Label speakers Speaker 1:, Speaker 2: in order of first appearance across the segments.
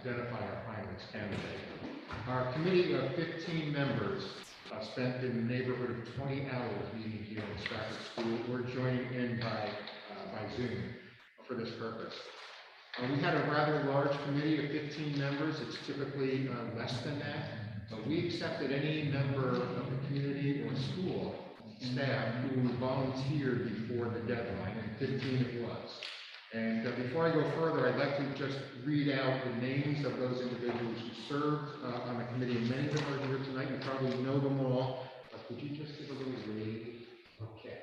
Speaker 1: identify our finalist candidate. Our committee of 15 members spent in the neighborhood of 20 hours meeting here in Strafford School. We're joining in by Zoom for this purpose. We had a rather large committee of 15 members. It's typically less than that, but we accepted any member of the community or school staff who volunteered before the deadline, and 15 it was. And before I go further, I'd like to just read out the names of those individuals who served on the committee, and many of them are here tonight. You probably know them all. Could you just give a little wave? Okay,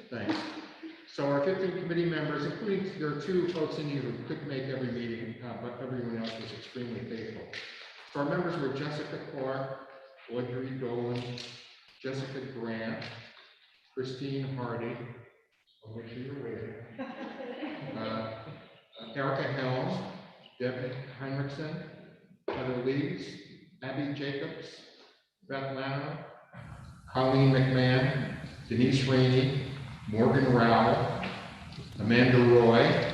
Speaker 1: thanks. So our 15 committee members, including there are 2 folks in here who couldn't make every meeting, but everyone else was extremely faithful. So our members were Jessica Clark, Audrey Dolan, Jessica Grant, Christine Hardy, I'll make sure you're waiting, Erica Helms, Debbie Heinrichsen, Heather Leeds, Abby Jacobs, Beth Lano, Colleen McMahon, Denise Rainey, Morgan Rowell, Amanda Roy,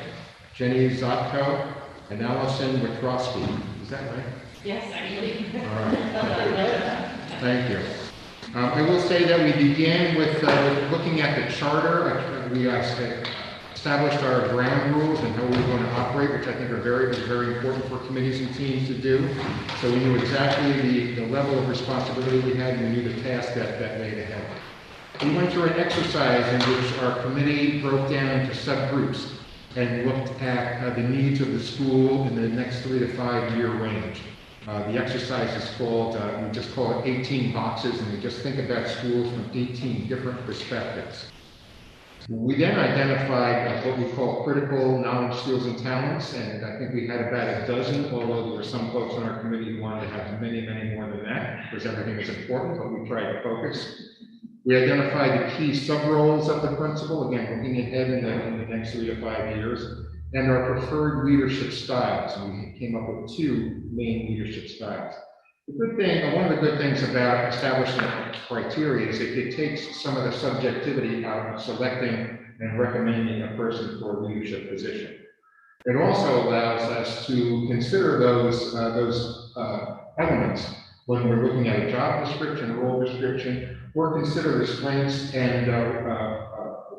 Speaker 1: Jenny Zotko, and Allison Witrowski. Is that right?
Speaker 2: Yes, actually.
Speaker 1: All right. Thank you. I will say that we began with looking at the charter. We established our ground rules and how we were going to operate, which I think are very important for committees and teams to do. So we knew exactly the level of responsibility we had, and we knew the task that lay ahead. We went through an exercise in which our committee broke down into subgroups and looked at the needs of the school in the next 3 to 5 year range. The exercise is called, we just call it 18 boxes, and we just think about schools from 18 different perspectives. We then identified what we call critical knowledge, skills, and talents, and I think we had about a dozen, although there were some folks on our committee who wanted to have many more than that, because everything is important, but we tried to focus. We identified the key sub-roles of the principal, again, looking ahead in the next 3 to 5 years, and our preferred leadership styles. And we came up with 2 main leadership styles. The good thing, one of the good things about establishing criteria is it takes some of the subjectivity out of selecting and recommending a person for a leadership position. It also allows us to consider those elements when we're looking at a job description, a role description, or consider the strengths and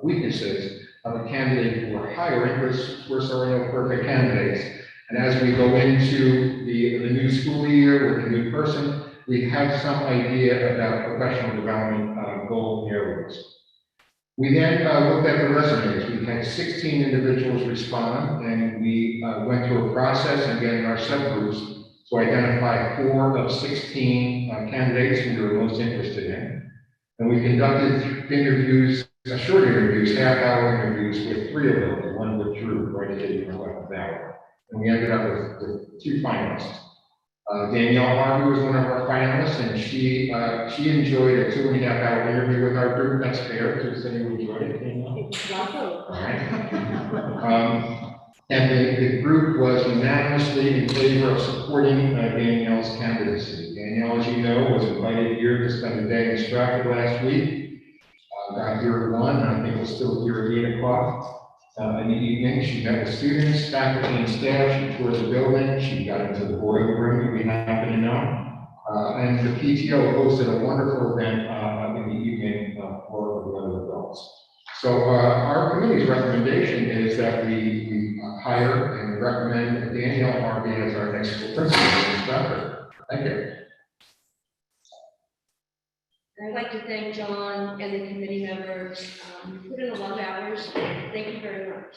Speaker 1: weaknesses of a candidate who are hiring. We're sorry, no perfect candidates. And as we go into the new school year with a new person, we have some idea about professional development goal areas. We then looked at the resumes. We had 16 individuals respond, and we went through a process, again, in our subgroups, to identify 4 of 16 candidates who we were most interested in. And we conducted interviews, short interviews, half-hour interviews with 3 of them. 1 withdrew, right at the left hour. And we ended up with 2 finalists. Danielle Harvey was one of our finalists, and she enjoyed a 2.5 hour interview with our group. That's fair. Does anyone enjoy it? Danielle? All right. And the group was unanimously in favor of supporting Danielle's candidacy. Danielle, as you know, was invited here to spend a day in Strafford last week. Got here at 1, and I think we'll still here at 8 o'clock. In the evening, she met with students, faculty, and staff. She toured the building. She got into the boiler room that we happen to know. And the PTO hosted a wonderful event in the evening for the other adults. So our committee's recommendation is that we hire and recommend Danielle Harvey as our next school principal in Strafford. Thank you.
Speaker 2: I'd like to thank John and the committee members. You put in a lot of hours. Thank you very much.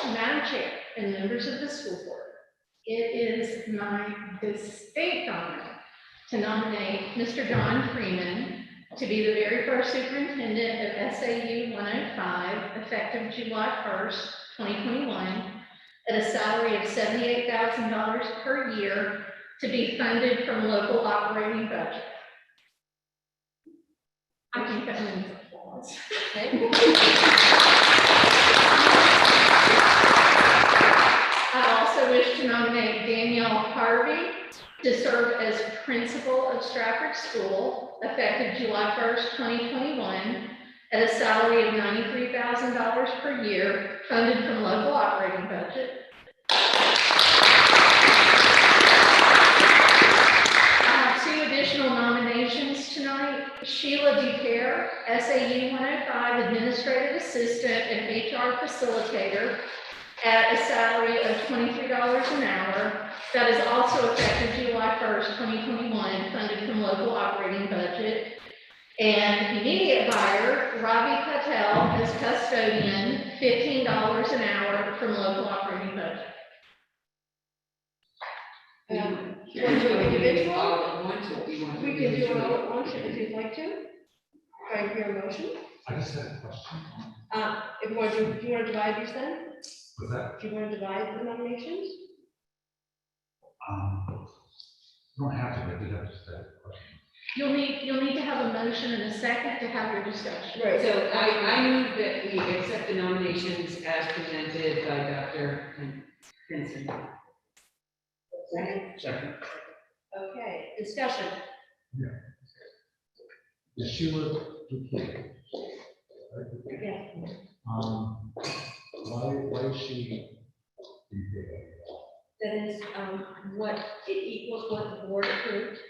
Speaker 3: Madam Chair and members of the school board, it is my distinct honor to nominate Mr. John Freeman to be the very first superintendent of SAU 105, effective July 1st, 2021, at a salary of $78,000 per year to be funded from local operating budget. I think that means applause. I also wish to nominate Danielle Harvey to serve as principal of Strafford School, effective July 1st, 2021, at a salary of $93,000 per year, funded from local operating budget. Additional nominations tonight: Sheila DePere, SAU 105 Administrative Assistant and HR Facilitator, at a salary of $23 an hour. That is also effective July 1st, 2021, funded from local operating budget. And immediate hire, Ravi Patel as custodian, $15 an hour from local operating budget.
Speaker 2: You want to do it individual?
Speaker 4: All at once, or do you want to?
Speaker 2: We can do it all at once if you'd like to. I hear a motion.
Speaker 5: I just had a question.
Speaker 2: If you want to, do you want to divide these then?
Speaker 5: Was that,
Speaker 2: Do you want to divide the nominations?
Speaker 5: you don't have to, but I did have just a question.
Speaker 3: You'll need to have a motion and a second to have your discussion.
Speaker 2: Right.
Speaker 4: So I move that we accept the nominations as presented by Dr. Benson.
Speaker 2: Second?
Speaker 1: Second.
Speaker 2: Okay, discussion.
Speaker 5: Is Sheila DePere?
Speaker 2: Yeah.
Speaker 5: Why is she DePere?
Speaker 2: That is, what it equals what the board approved.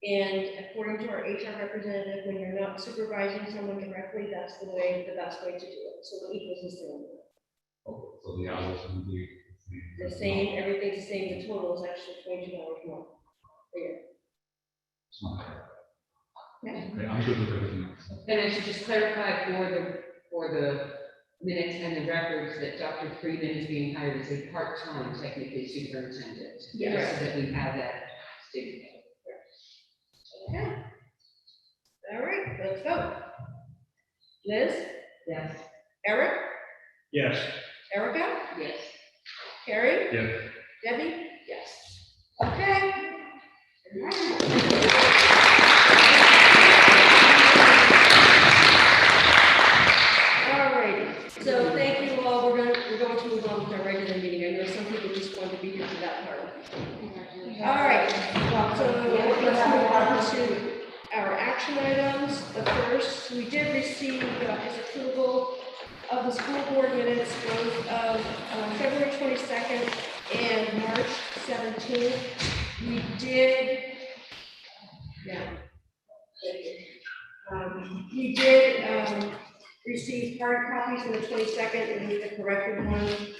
Speaker 2: And according to our HR representative, when you're not supervising someone directly, that's the best way to do it. So it equals the same.
Speaker 5: Oh, so the hours will be
Speaker 2: The same, everything's the same, the total is actually $22 more a year.
Speaker 5: It's not fair.
Speaker 2: Okay.
Speaker 5: Okay, I'm good with everything else.
Speaker 4: And I should just clarify for the minutes and the records that Dr. Freeman is being hired as a part-time technically superintendent.
Speaker 2: Yes.
Speaker 4: So that we have that stated.
Speaker 2: Okay. All right, let's vote. Liz,
Speaker 4: Yes.
Speaker 2: Eric,
Speaker 1: Yes.
Speaker 2: Erica,
Speaker 4: Yes.
Speaker 2: Carrie,
Speaker 1: Yes.
Speaker 2: Debbie? Yes. Okay. All righty, so thank you all, we're going to move on with our regular meeting, I know some people just want to be here for that part. All right, so let's move on to our action items. The first, we did receive his approval of the school board minutes, both of February 22nd and March 17th. We did, we did receive hard copies on the 22nd and the corrected one.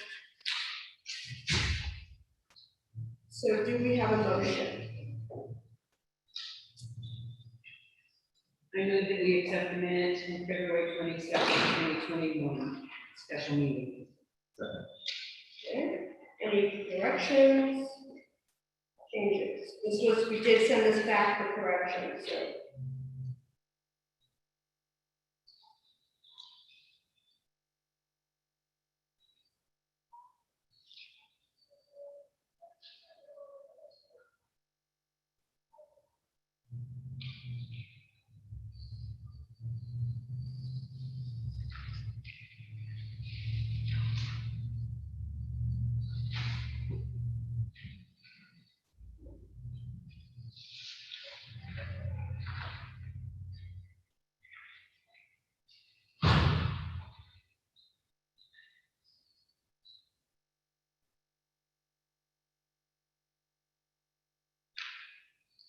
Speaker 2: So do we have a motion?
Speaker 4: I move that we accept the minutes from February 22nd, 2021, special meeting.
Speaker 2: Okay. Any corrections? Changes? We did send this back for corrections, so.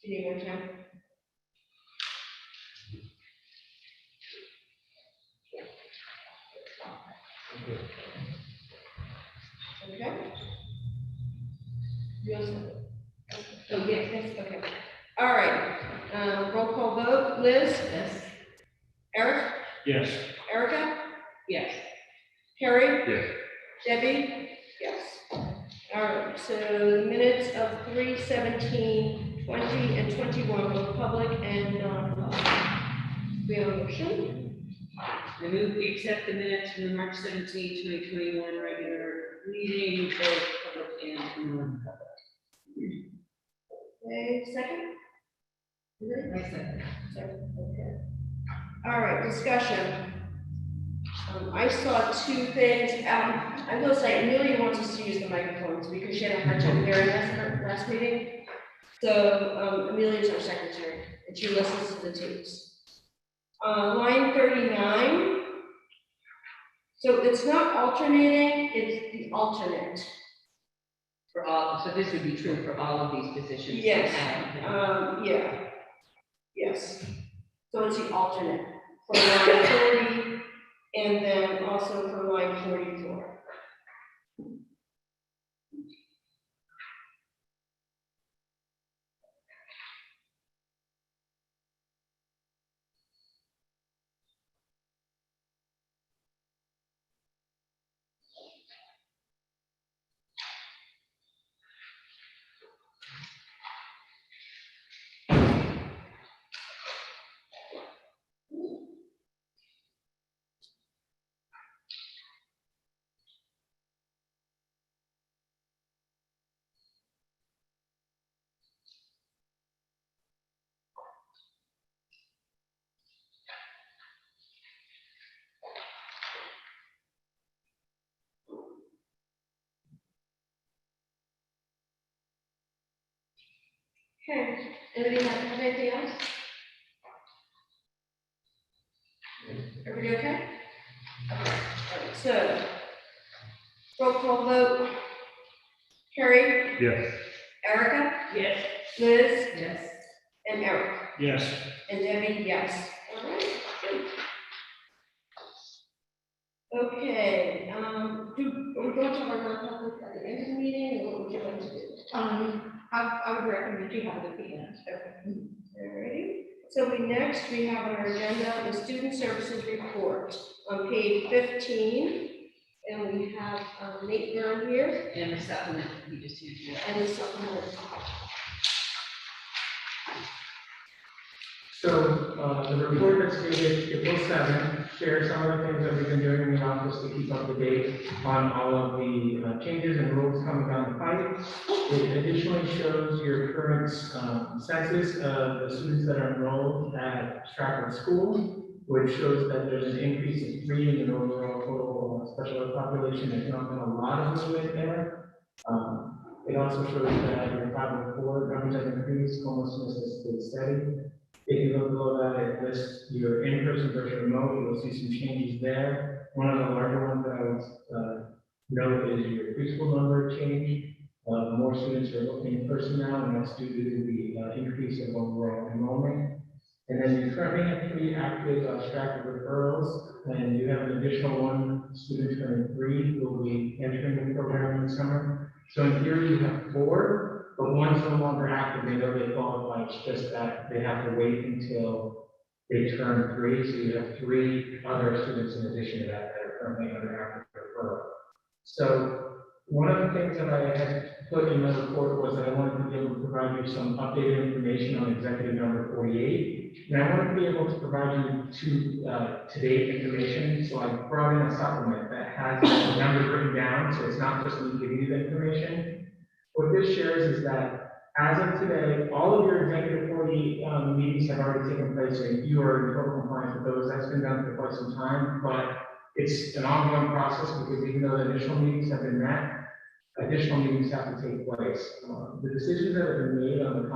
Speaker 2: Do you need more time? Okay. Yes. Oh, yes, okay. All right, roll call vote, Liz?
Speaker 4: Yes.
Speaker 2: Eric?
Speaker 1: Yes.
Speaker 2: Erica?
Speaker 4: Yes.
Speaker 2: Carrie?
Speaker 1: Yes.
Speaker 2: Debbie? Yes. All right, so the minutes of 3/17, 20, and 21, both public and non-public. We have a motion?
Speaker 4: I move we accept the minutes from the March 17, 2021 regular meeting, both public and non-public.
Speaker 2: Okay, second?
Speaker 4: I second.
Speaker 2: Second, okay. All right, discussion. I saw two things. I will say Amelia wants us to use the microphones because she had a hard time hearing us in our last meeting. So Amelia's our secretary and she listens to the tapes. Line 39. So it's not alternating, it's the alternate.
Speaker 4: For all, so this would be true for all of these positions?
Speaker 2: Yes.
Speaker 4: Okay.
Speaker 2: Yeah. Yes. So it's the alternate for line 40 and then also for line 44. Okay, anybody have anything else? Everybody okay? Alright, so, roll call vote. Carrie,
Speaker 5: Yes.
Speaker 2: Erica,
Speaker 3: Yes.
Speaker 2: Liz,
Speaker 4: Yes.
Speaker 2: and Eric,
Speaker 5: Yes.
Speaker 2: and Debbie, yes. Alright, good. Okay, are we going to our non-public at the end of the meeting, or what would you like to do?
Speaker 3: I would recommend you have it at the end.
Speaker 2: Alrighty, so we have on our agenda the student services report on page 15. And we have Nate Brown here
Speaker 4: And the supplement, we just used it.
Speaker 2: and the supplement.
Speaker 6: So, the report that's dated April 7th shares some of the things that we've been doing in the office to keep up to date on all of the changes and rules coming down the pipe. It additionally shows your current census of the students that are enrolled at Strafford School, which shows that there's an increase of 3 in the overall total special ed population. There's not been a lot of movement there. It also shows that your 504 numbers have increased, homelessness has stayed steady. If you look below that, it lists your in-person versus remote. You'll see some changes there. One of the larger ones that I would note is your preschool number change. More students are looking in person now, and that's due to the increase of overall enrollment. And then you currently have 3 active Strafford referrals, and you have an additional 1 student turning 3 who will be entering the program in the summer. So in theory, you have 4. But one's no longer active, they know they qualify, it's just that they have to wait until they turn 3, so you have 3 other students in addition to that that are currently under active referral. So one of the things that I had put in the report was that I wanted to be able to provide you some updated information on executive number 48. And I wanted to be able to provide you to-date information, so I brought in a supplement that has the numbers written down, so it's not just me giving you the information. What this shares is that as of today, all of your executive 48 meetings have already taken place, and you are in total compliance with those. That's been done for quite some time, but it's an ongoing process because even though the initial meetings have been met, additional meetings have to take place. The decisions that have been made on the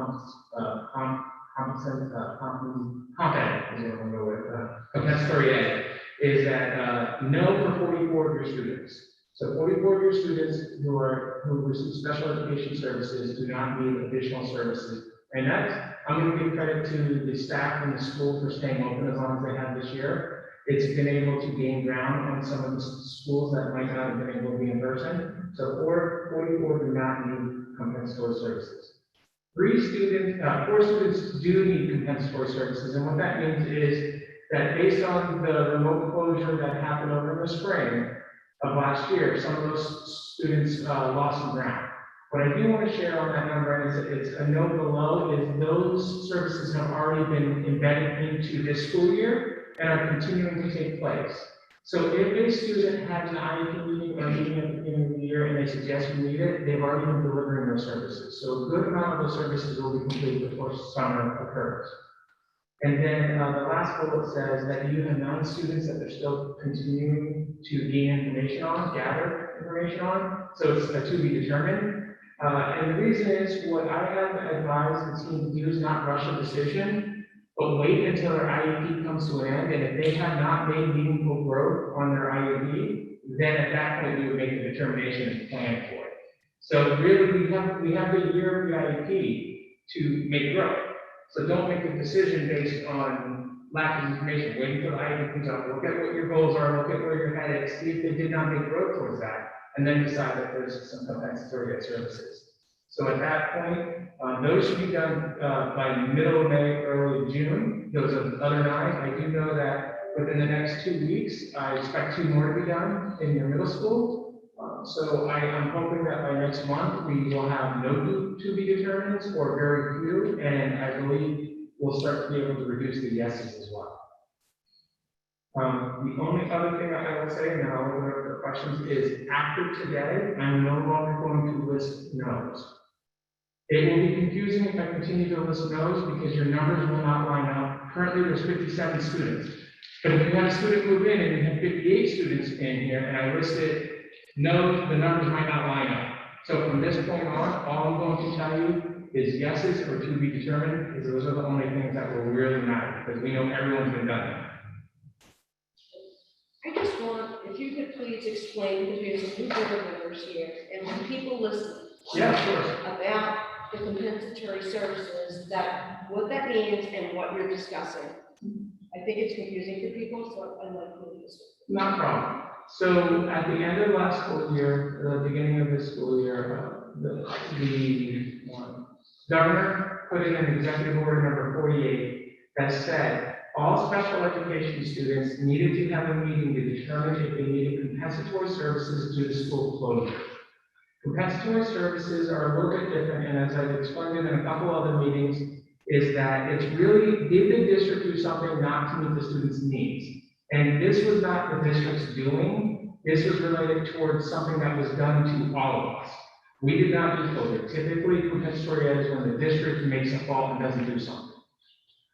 Speaker 6: compensatory ed is that no for 44 of your students. So 44 of your students who receive special education services do not need additional services. And that's, I'm going to give credit to the staff and the school for staying open as long as they have this year. It's been able to gain ground on some of the schools that might not have been able to be in person. So 44 do not need compensatory services. 4 students do need compensatory services. And what that means is that based on the remote closure that happened over the spring of last year, some of those students lost some ground. What I do want to share on that number, and it's a note below, is those services have already been embedded into this school year and are continuing to take place. So if a student has an IEP meeting or meeting at the beginning of the year and they suggest we need it, they've already been delivering those services. So a good amount of those services will be completed before summer occurs. And then the last bullet says that you have 9 students that they're still continuing to gain information on, gather information on. So it's to be determined. And the reason is what I have advised the team to do is not rush a decision, but wait until their IEP comes to an end. And if they have not made meaningful growth on their IEP, then at that point we would make a determination and plan for it. So really we have the year of the IEP to make growth. So don't make a decision based on lack of information. Wait until the IEP comes out, look at what your goals are, look at where you're headed, see if they did not make growth towards that, and then decide that there's some compensatory debt services. So at that point, those should be done by middle of May, early June. Those are the other 9. I do know that within the next 2 weeks, I expect 2 more to be done in your middle school. So I'm hoping that by next month, we will have no to be determined or very few, and I believe we'll start to be able to reduce the yeses as well. The only other thing that I will say, and then I'll open it up for questions, is after today, I'm no longer going to list no's. It will be confusing if I continue to list no's because your numbers will not line up. Currently, there's 57 students. But if you had a student move in and you had 58 students in here, and I listed no, the numbers might not line up. So from this point on, all I'm going to tell you is yeses or to be determined, because those are the only things that will really matter, because we know everyone's been done.
Speaker 2: I just want, if you could please explain, because we have some new board members here, and when people listen.
Speaker 6: Yeah, of course.
Speaker 2: About the compensatory services, that, what that means and what you're discussing. I think it's confusing for people, so I'd like to listen.
Speaker 6: Not a problem. So at the end of last school year, the beginning of this school year, the governor put in an executive order number 48 that said all special education students needed to have a meeting to determine if they needed compensatory services due to school closure. Compensatory services are a little bit different, and as I've explained in a couple other meetings, is that it's really, did the district do something not to meet the students' needs? And this was not the district's doing, this was related towards something that was done to all of us. We did not do closure. Typically, compensatory ed is when the district makes a fault and doesn't do something.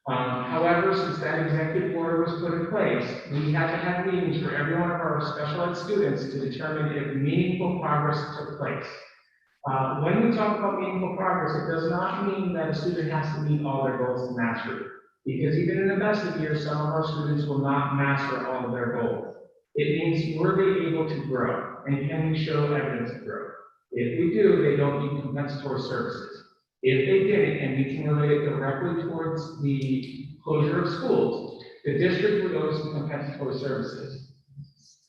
Speaker 6: However, since that executive order was put in place, we had to have meetings for every one of our special ed students to determine if meaningful progress took place. When we talk about meaningful progress, it does not mean that a student has to meet all their goals to mastery. Because even in the best of years, some of our students will not master all of their goals. It means were they able to grow, and can we show evidence of growth? If we do, they don't need compensatory services. If they didn't, and we can relate it directly towards the closure of schools, the district would owe some compensatory services.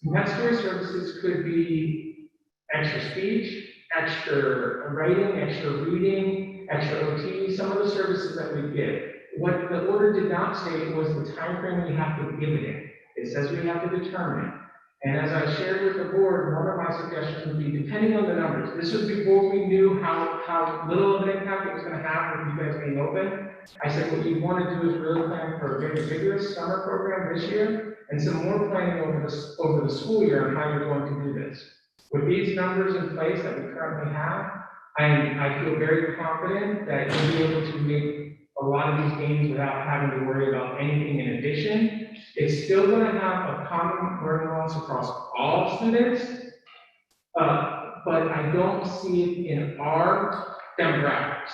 Speaker 6: Compensatory services could be extra speech, extra writing, extra reading, extra OT, some of the services that we give. What the order did not state was the time frame we have to give it in. It says we have to determine it. And as I shared with the board, one of my suggestions would be, depending on the numbers, this was before we knew how little of an impact it was going to have with you guys being open. I said, what you want to do is really plan for a very vigorous summer program this year, and some more planning over the school year on how you're going to do this. With these numbers in place that we currently have, I feel very confident that you'll be able to make a lot of these gains without having to worry about anything in addition. It's still going to have a common learning loss across all students, but I don't see it in our demographics.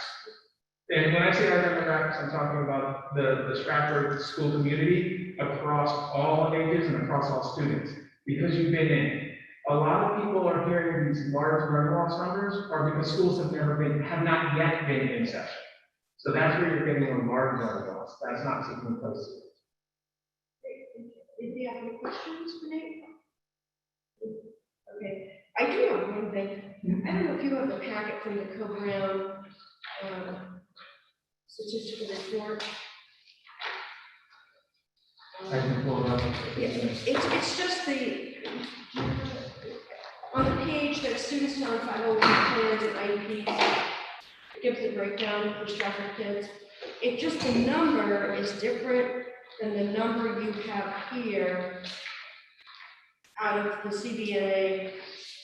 Speaker 6: And when I say our demographics, I'm talking about the Strafford school community across all ages and across all students, because you've been in it. A lot of people are hearing these large learning loss numbers are because schools have not yet been in session. So that's where you're getting a large learning loss. That's not taking place.
Speaker 2: Do you have any questions for Nate? Okay, I do have one thing. I don't know if you have the packet from the Co-Brown statistical report.
Speaker 6: I can pull it up.
Speaker 2: Yeah, it's just on the page that students on 501 plans and IEPs, it gives the breakdown for Strafford kids. It just, the number is different than the number you have here out of the CBA.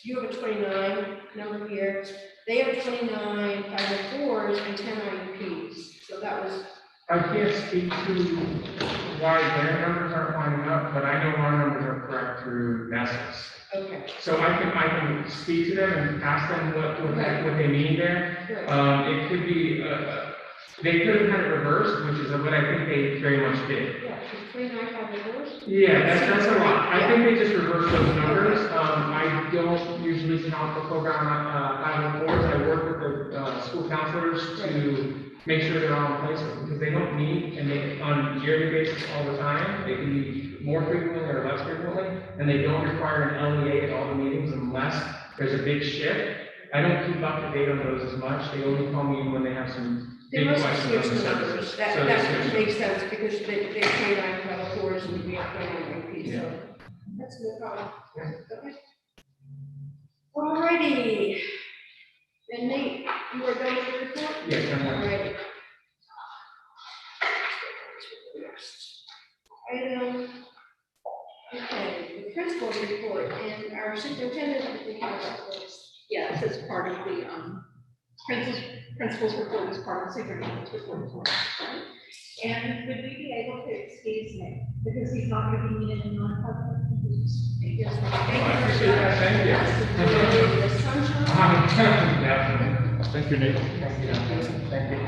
Speaker 2: You have a 29 number here. They have 29 504s and 10 IEPs. So that was
Speaker 6: I can't speak to why their numbers aren't lining up, but I know our numbers are correct through Nessus.
Speaker 2: Okay,
Speaker 6: So I can speak to them and ask them what they mean there.
Speaker 2: great.
Speaker 6: It could be, they could have had it reversed, which is what I think they very much did.
Speaker 2: Yeah, is 29 reversed?
Speaker 6: Yeah, that's a lot. I think they just reversed those numbers. I don't usually count the program, out of boards. I work with the, school counselors to make sure they're all in place, because they don't meet and they, on a yearly basis all the time. They can meet more frequently or less frequently, and they don't require an LEA at all the meetings unless there's a big shift. I don't keep up to date on those as much. They only call me when they have some
Speaker 2: They
Speaker 6: big
Speaker 2: must have
Speaker 6: questions on
Speaker 2: switched
Speaker 6: the
Speaker 2: the numbers,
Speaker 6: census.
Speaker 2: that,
Speaker 6: So they
Speaker 2: that
Speaker 6: switched
Speaker 2: makes sense, because they 29 Title IVs and we have 29 APs,
Speaker 6: Yeah.
Speaker 2: so that's no problem. Okay. Alrighty. And Nate, you are going to report?
Speaker 6: Yes, I'm right.
Speaker 2: Alrighty. Item, okay, the principal's report, and our superintendent, I think, has that first.
Speaker 3: Yes, it's part of the, principal's report is part of the superintendent's report as well. And would we be able to excuse Nick, because he's not going to be needed in non-public?
Speaker 2: Yes,
Speaker 6: I appreciate that. Thank you.
Speaker 2: The sunshine.
Speaker 6: Definitely.
Speaker 5: Thank you, Nate.
Speaker 6: Thank you.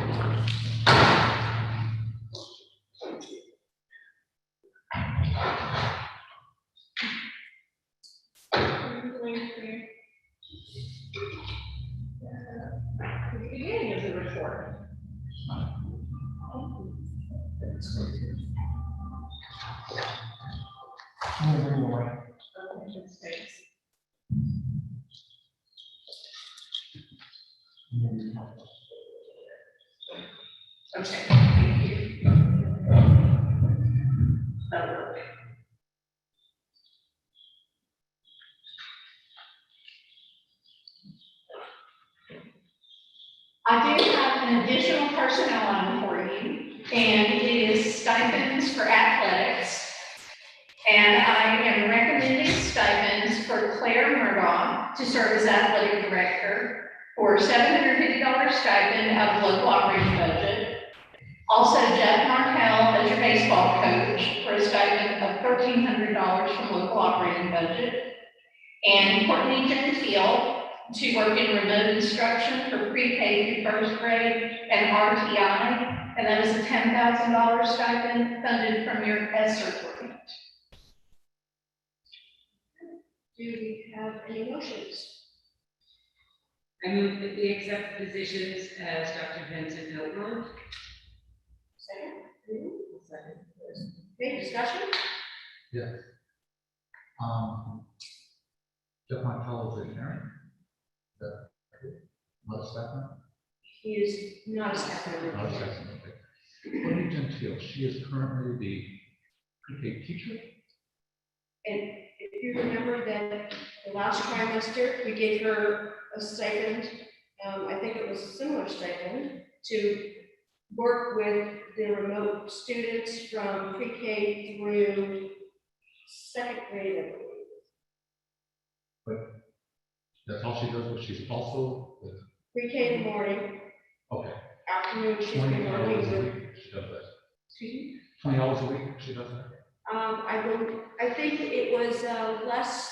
Speaker 3: The beginning of the report. Okay, thank you. That'll work. I do have an additional personnel item for you, and it is stipends for athletics. And I am recommending stipends for Claire Murdoch to serve as athletic director for $750 stipend out of local operating budget. Also, Jeff Martell as your baseball coach for a stipend of $1,300 from local operating budget. And Courtney Gentile to work in remote instruction for pre-K through first grade and RTI, and that is a $10,000 stipend funded from your ESSER grant.
Speaker 2: Do we have any motions?
Speaker 4: I move that we accept the positions as Dr. Vincent outlined.
Speaker 2: Second? Okay, discussion?
Speaker 5: Jeff Montel is a parent. Not a staff member?
Speaker 2: He is not a staff member.
Speaker 5: Not a staff member, okay. Courtney Gentile, she is currently the pre-K teacher.
Speaker 2: And if you remember that the last trimester, we gave her a stipend, I think it was a similar stipend, to work with the remote students from pre-K through second grade, I believe.
Speaker 5: That's all she does, but she's also,
Speaker 2: Pre-K in the morning,
Speaker 5: okay,
Speaker 2: afternoon, she's
Speaker 5: 20
Speaker 2: been
Speaker 5: hours
Speaker 2: working
Speaker 5: a
Speaker 2: with,
Speaker 5: week, she does that.
Speaker 2: excuse me?
Speaker 5: 20 hours a week, she does that.
Speaker 2: I think it was less,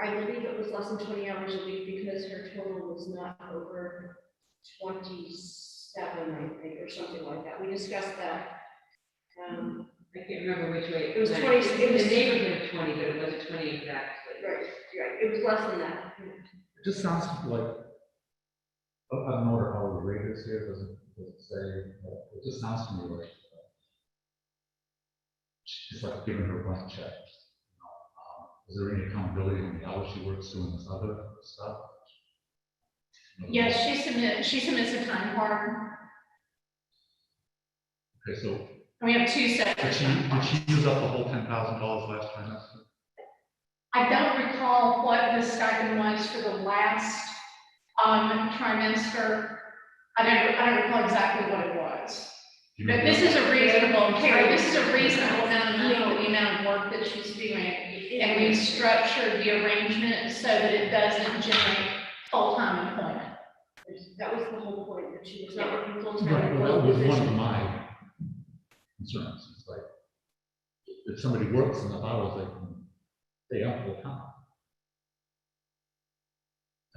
Speaker 2: I believe it was less than 20 hours a week because her total was not over 27, I think, or something like that. We discussed that.
Speaker 4: I can't remember which way.
Speaker 2: It was
Speaker 4: went.
Speaker 2: 20,
Speaker 4: It
Speaker 2: it
Speaker 4: was
Speaker 2: was,
Speaker 4: in the neighborhood of 20, but it wasn't 20 exactly.
Speaker 2: right, it was less than that.
Speaker 5: It just sounds like, I don't know what her hourly rate is here, doesn't say, but it just sounds to me like it's like giving her a blank check. Is there any accountability in the hours she works doing this other stuff?
Speaker 3: Yes, she submits a time card.
Speaker 5: Okay, so
Speaker 3: And we have two
Speaker 5: did
Speaker 3: separate.
Speaker 5: she use up the whole $10,000 last trimester?
Speaker 3: I don't recall what the stipend was for the last trimester. I don't recall exactly what it was.
Speaker 5: Do you
Speaker 3: But
Speaker 5: remember?
Speaker 3: this is a reasonable, Carol, this is a reasonable amount of money for the amount of work that she's doing. And we've structured the arrangement so that it doesn't generate full-time employment.
Speaker 2: That was the whole point, that she was not working full-time.
Speaker 5: Right,
Speaker 2: in
Speaker 5: well, that was one of
Speaker 2: position.
Speaker 5: my concerns, it's like, if somebody works enough hours, they can stay up full time.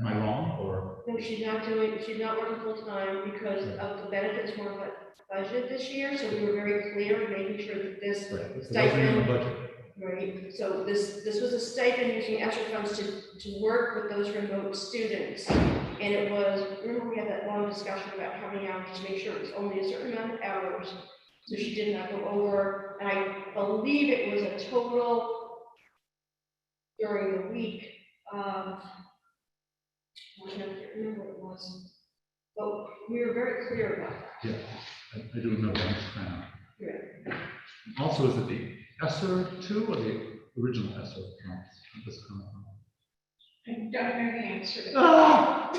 Speaker 5: Am I wrong, or?
Speaker 2: No, she's not working full-time because of the benefits weren't budget this year, so we were very clear in making sure that this,
Speaker 5: Right, it wasn't in the budget.
Speaker 2: right, so this was a stipend using ESSER funds to work with those remote students. And it was, remember we had that long discussion about how many hours to make sure it was only a certain amount of hours, so she did not go over, and I believe it was a total during the week, I can't remember what it was, but we were very clear about that.
Speaker 5: Yeah, I do remember, I'm just trying to.
Speaker 2: Yeah.
Speaker 5: Also, is it the ESSER two or the original ESSER accounts? This come from?
Speaker 3: I don't know the answer to that.
Speaker 5: Ah!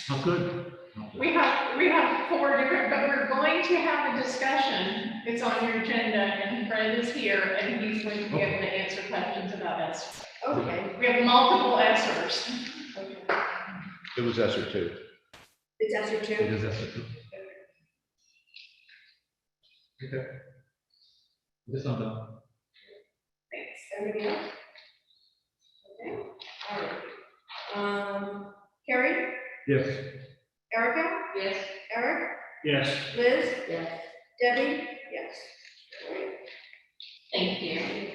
Speaker 5: Not good. Not good.
Speaker 3: We have 4 different, but we're going to have a discussion. It's on your agenda, and Fred is here, and he's going to be able to answer questions about ESSER.
Speaker 2: Okay.
Speaker 3: We have multiple ESSERs.
Speaker 2: Okay.
Speaker 7: It was ESSER two.
Speaker 2: It's ESSER
Speaker 5: It
Speaker 2: two?
Speaker 5: is ESSER two. Okay. This I'm done.
Speaker 2: Thanks. Everybody else? Okay, all right. Carrie,
Speaker 5: Yes.
Speaker 2: Erica,
Speaker 4: Yes.
Speaker 2: Eric,
Speaker 6: Yes.
Speaker 2: Liz,
Speaker 4: Yes.
Speaker 2: Debbie, yes. All right.
Speaker 3: Thank you.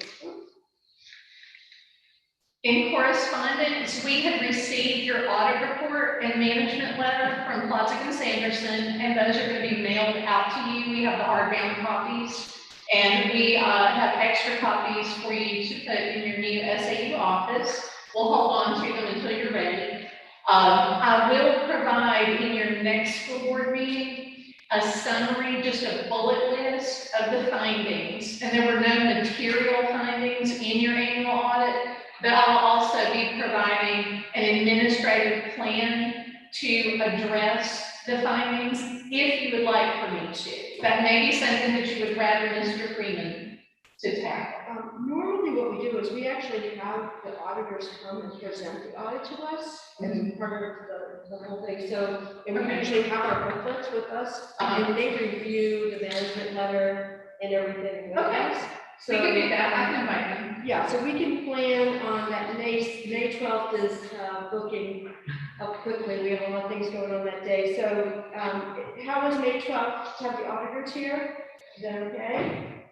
Speaker 3: In correspondence, we have received your audit report and management letter from Plotzik and Sanderson, and those are going to be mailed out to you. We have the hardbound copies, and we have extra copies for you to put in your new SAU office. We'll hold on to them until you're ready. I will provide in your next school board meeting a summary, just a bullet list of the findings, and there were no material findings in your annual audit. But I'll also be providing an administrative plan to address the findings if you would like for me to. That may be something that you would rather Mr. Freeman to tackle.
Speaker 2: Normally what we do is we actually have the auditors come and present the audit to us as part of the whole thing. So, and we
Speaker 3: Okay.
Speaker 2: usually have our booklets with us, and they review the management letter and everything with
Speaker 3: Okay.
Speaker 2: us.
Speaker 3: We
Speaker 2: So
Speaker 3: can do that, I can invite them.
Speaker 2: yeah, so we can plan on that. May 12th is booking up quickly. We have a lot of things going on that day. So how was May 12th to have the auditors here? Is that okay?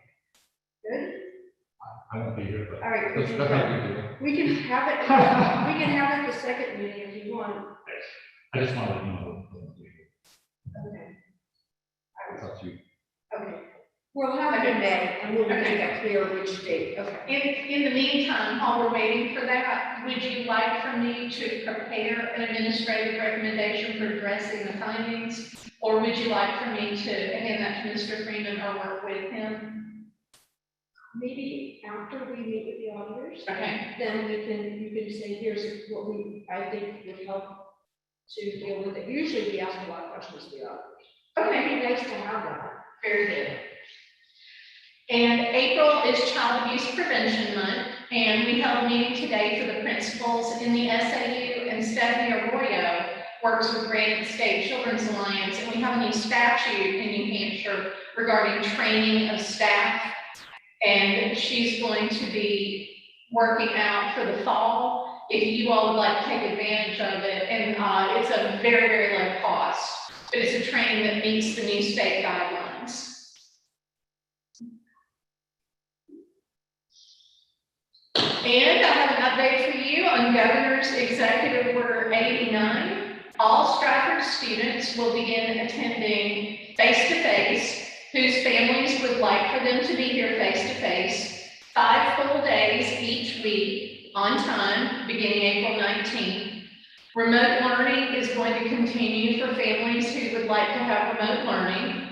Speaker 2: Good?
Speaker 5: I won't be here, but.
Speaker 2: All right.
Speaker 5: That's definitely good.
Speaker 2: We can have it, we can have it the second meeting if you want.
Speaker 5: I just wanted to know.
Speaker 2: Okay.
Speaker 5: It's up to you.
Speaker 2: Okay. We'll have it in May and we'll make that clear which date. Okay.
Speaker 3: In the meantime, while we're waiting for that, would you like for me to prepare an administrative recommendation for addressing the findings? Or would you like for me to hand that to Mr. Freeman or work with him?
Speaker 2: Maybe after we meet with the auditors.
Speaker 3: Okay.
Speaker 2: Then you can say, here's what I think would help to deal with it. Usually we ask a lot of questions to the auditors.
Speaker 3: Okay.
Speaker 2: It'd be nice to have that.
Speaker 3: Very good. And April is Child Abuse Prevention Month, and we held a meeting today for the principals in the SAU, and Stephanie Arroyo works with Granite State Children's Alliance, and we have a new statute in New Hampshire regarding training of staff, and she's going to be working out for the fall, if you all would like to take advantage of it, and it's a very, very low cost, but it's a training that meets the new state guidelines. And I have an update for you on Governor's Executive Order 89. All Strafford students will begin attending face-to-face, whose families would like for them to be here face-to-face, 5 full days each week on time, beginning April 19th. Remote learning is going to continue for families who would like to have remote learning.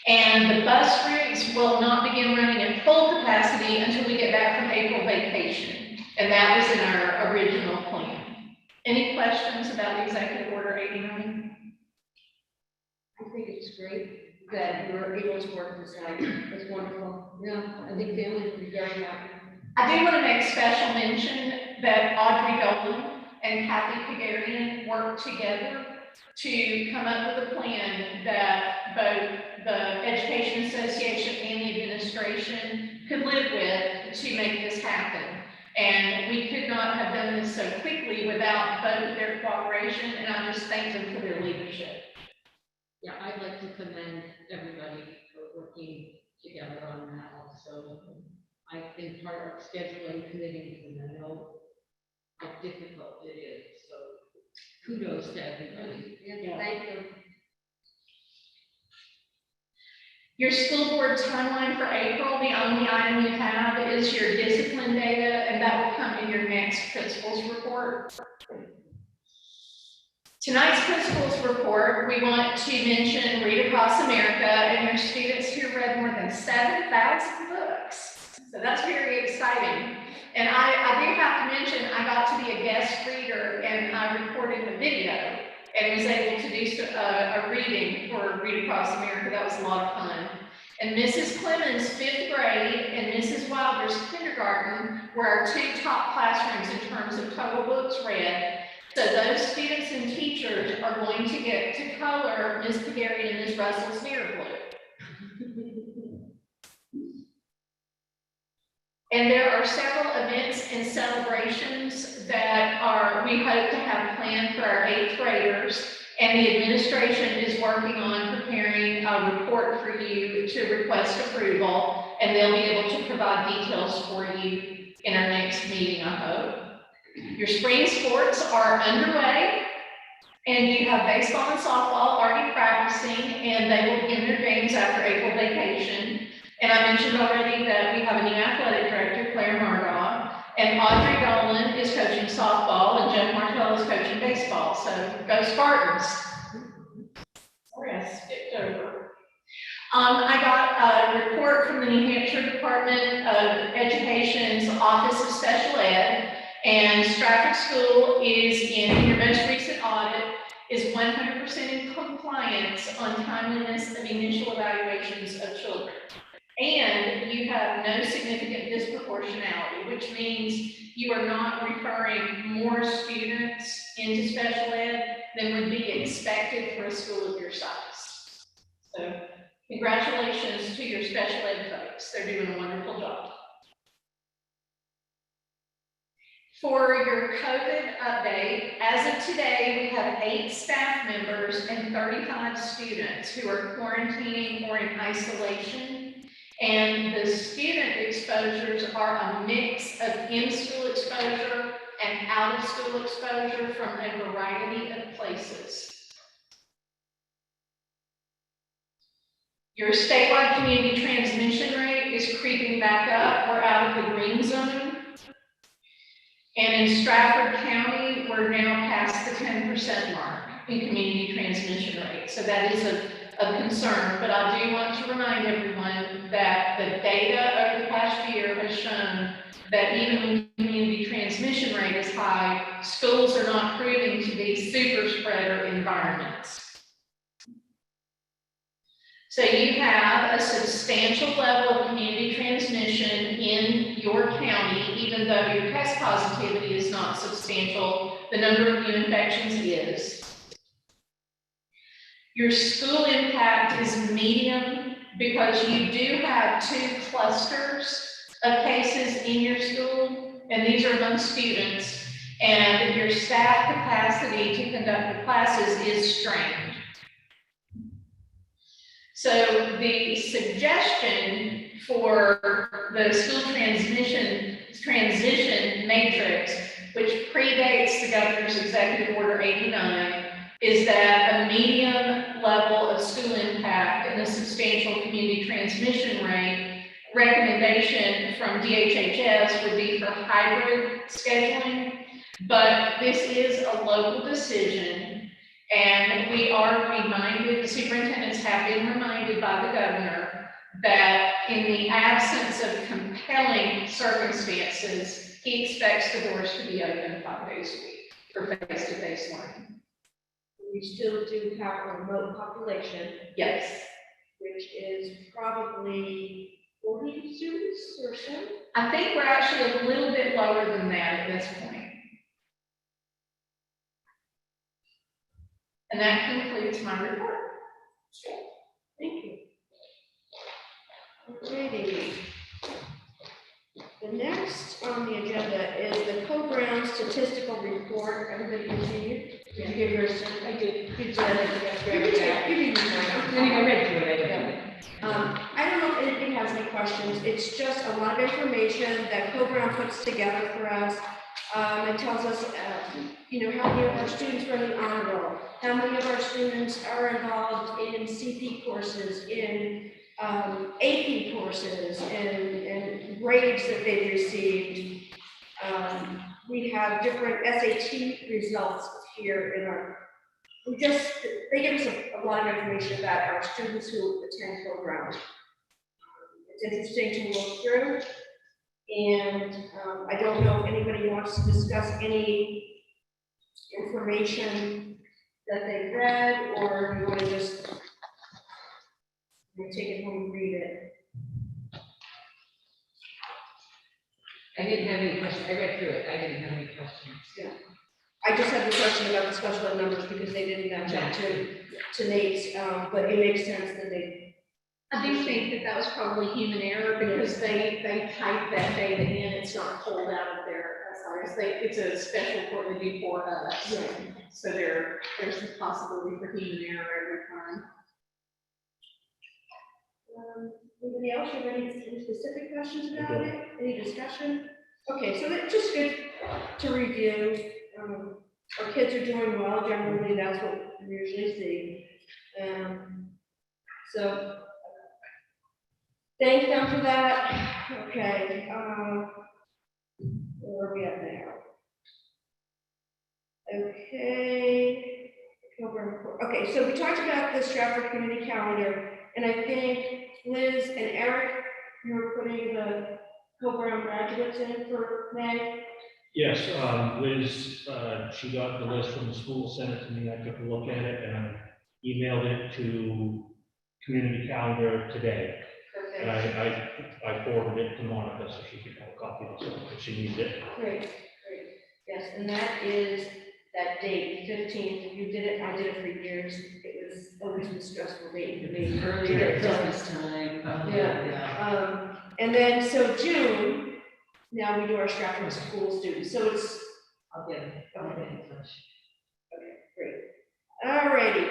Speaker 3: And the bus routes will not begin running at full capacity until we get back from April vacation. And that was in our original plan. Any questions about Executive Order 89?
Speaker 2: I think it's great that you're able to work this out. It's wonderful. Yeah, I think families would be very happy.
Speaker 3: I do want to make special mention that Audrey Dolan and Kathy Pagarian worked together to come up with a plan that both the Education Association and the administration could live with to make this happen. And we could not have done this so quickly without both their cooperation, and I just thank them for their leadership.
Speaker 8: Yeah, I'd like to commend everybody for working together on that also. I've been part of scheduling committees and I know how difficult it is, so kudos to everybody.
Speaker 2: Yeah, thank you.
Speaker 3: Your school board timeline for April, the only item you have is your discipline data, and that will come in your next principals report. Tonight's principals report, we want to mention Read Across America and your students who read more than 7,000 books. So that's very exciting. And I do have to mention, I got to be a guest reader and I recorded the video and was able to do a reading for Read Across America. That was a lot of fun. And Mrs. Clemens' 5th grade and Mrs. Wilder's kindergarten were our 2 top classrooms in terms of total books read. So those students and teachers are going to get to color Ms. Pagari and Ms. Russell's mirror blue. And there are several events and celebrations that we hope to have planned for our 8th graders. And the administration is working on preparing a report for you to request approval. And they'll be able to provide details for you in our next meeting, I hope. Your spring sports are underway, and you have baseball and softball already practicing, and they will begin their games after April vacation. And I mentioned already that we have a new athletic director, Claire Margot, and Audrey Dolan is coaching softball, and Jeff Martell is coaching baseball. So go Spartans. Sorry, I skipped over. I got a report from the New Hampshire Department of Education's Office of Special Ed. And Strafford School is in your most recent audit, is 100% in compliance on timeliness of initial evaluations of children. And you have no significant disproportionality, which means you are not referring more students into special ed than would be expected for a school of your size. So congratulations to your special ed folks. They're doing a wonderful job. For your COVID update, as of today, we have 8 staff members and 35 students who are quarantining or in isolation. And the student exposures are a mix of in-school exposure and out-of-school exposure from a variety of places. Your statewide community transmission rate is creeping back up. We're out of the green zone. And in Strafford County, we're now past the 10% mark in community transmission rate. So that is of concern, but I do want to remind everyone that the data over the past year has shown that even when community transmission rate is high, schools are not proving to be super spreader environments. So you have a substantial level of community transmission in your county, even though your test positivity is not substantial, the number of new infections is. Your school impact is medium because you do have 2 clusters of cases in your school, and these are among students, and your staff capacity to conduct the classes is strained. So the suggestion for the school transition matrix, which predates the governor's executive order 89, is that a medium level of school impact and a substantial community transmission rate. Recommendation from DHHS would be for hybrid scheduling, but this is a local decision. And we are reminded, the superintendents have been reminded by the governor that in the absence of compelling circumstances, he expects the doors to be open 5 days a week for face-to-face learning.
Speaker 2: We still do have a remote population,
Speaker 3: Yes.
Speaker 2: which is probably 40 students or so.
Speaker 3: I think we're actually a little bit lower than that at this point. And that concludes my report.
Speaker 2: Thank you. Alrighty. The next on the agenda is the Co-Brown statistical report. Everybody continued? Did you give yours? I did. You did.
Speaker 4: I read through it.
Speaker 2: I don't know if anybody has any questions. It's just a lot of information that Co-Brown puts together for us. It tells us, how many of our students run the honor roll, how many of our students are involved in CP courses, in AP courses, and grades that they've received. We have different SAT results here in our. They give us a lot of information about our students who attend programs. It's interesting to look through. And I don't know if anybody wants to discuss any information that they read, or you want to just take it home and read it.
Speaker 4: I didn't have any questions. I read through it. I didn't have any questions.
Speaker 2: Yeah. I just have a question about the special ed numbers because they didn't match up to Nate's, but it makes sense that they.
Speaker 3: I do think that was probably human error because they typed that data in, it's not pulled out of their SRS. It's a special report they do for us.
Speaker 2: Right.
Speaker 3: So there's the possibility for human error every time.
Speaker 2: Anybody else have any specific questions about it? Any discussion? Okay, so it's just good to review. Our kids are doing well. Generally, that's what we usually see. So thank them for that. Okay. Where are we at now? Okay. Okay, so we talked about the Strafford community calendar, and I think Liz and Eric, you were putting the Co-Brown graduates in for May.
Speaker 9: Yes, Liz, she got the list from the school, sent it to me, I took a look at it, and I emailed it to community calendar today. And I forwarded it to Monica, so she could have a copy of it, if she needs it.
Speaker 2: Great. Yes, and that is that date, 15th. You did it, I did it for years. It was always a stressful date for me.
Speaker 4: Earlier at Christmas time.
Speaker 2: Yeah. And then, so June, now we do our Strafford school students. So it's.
Speaker 4: I'll get it.
Speaker 2: Okay, great. All righty,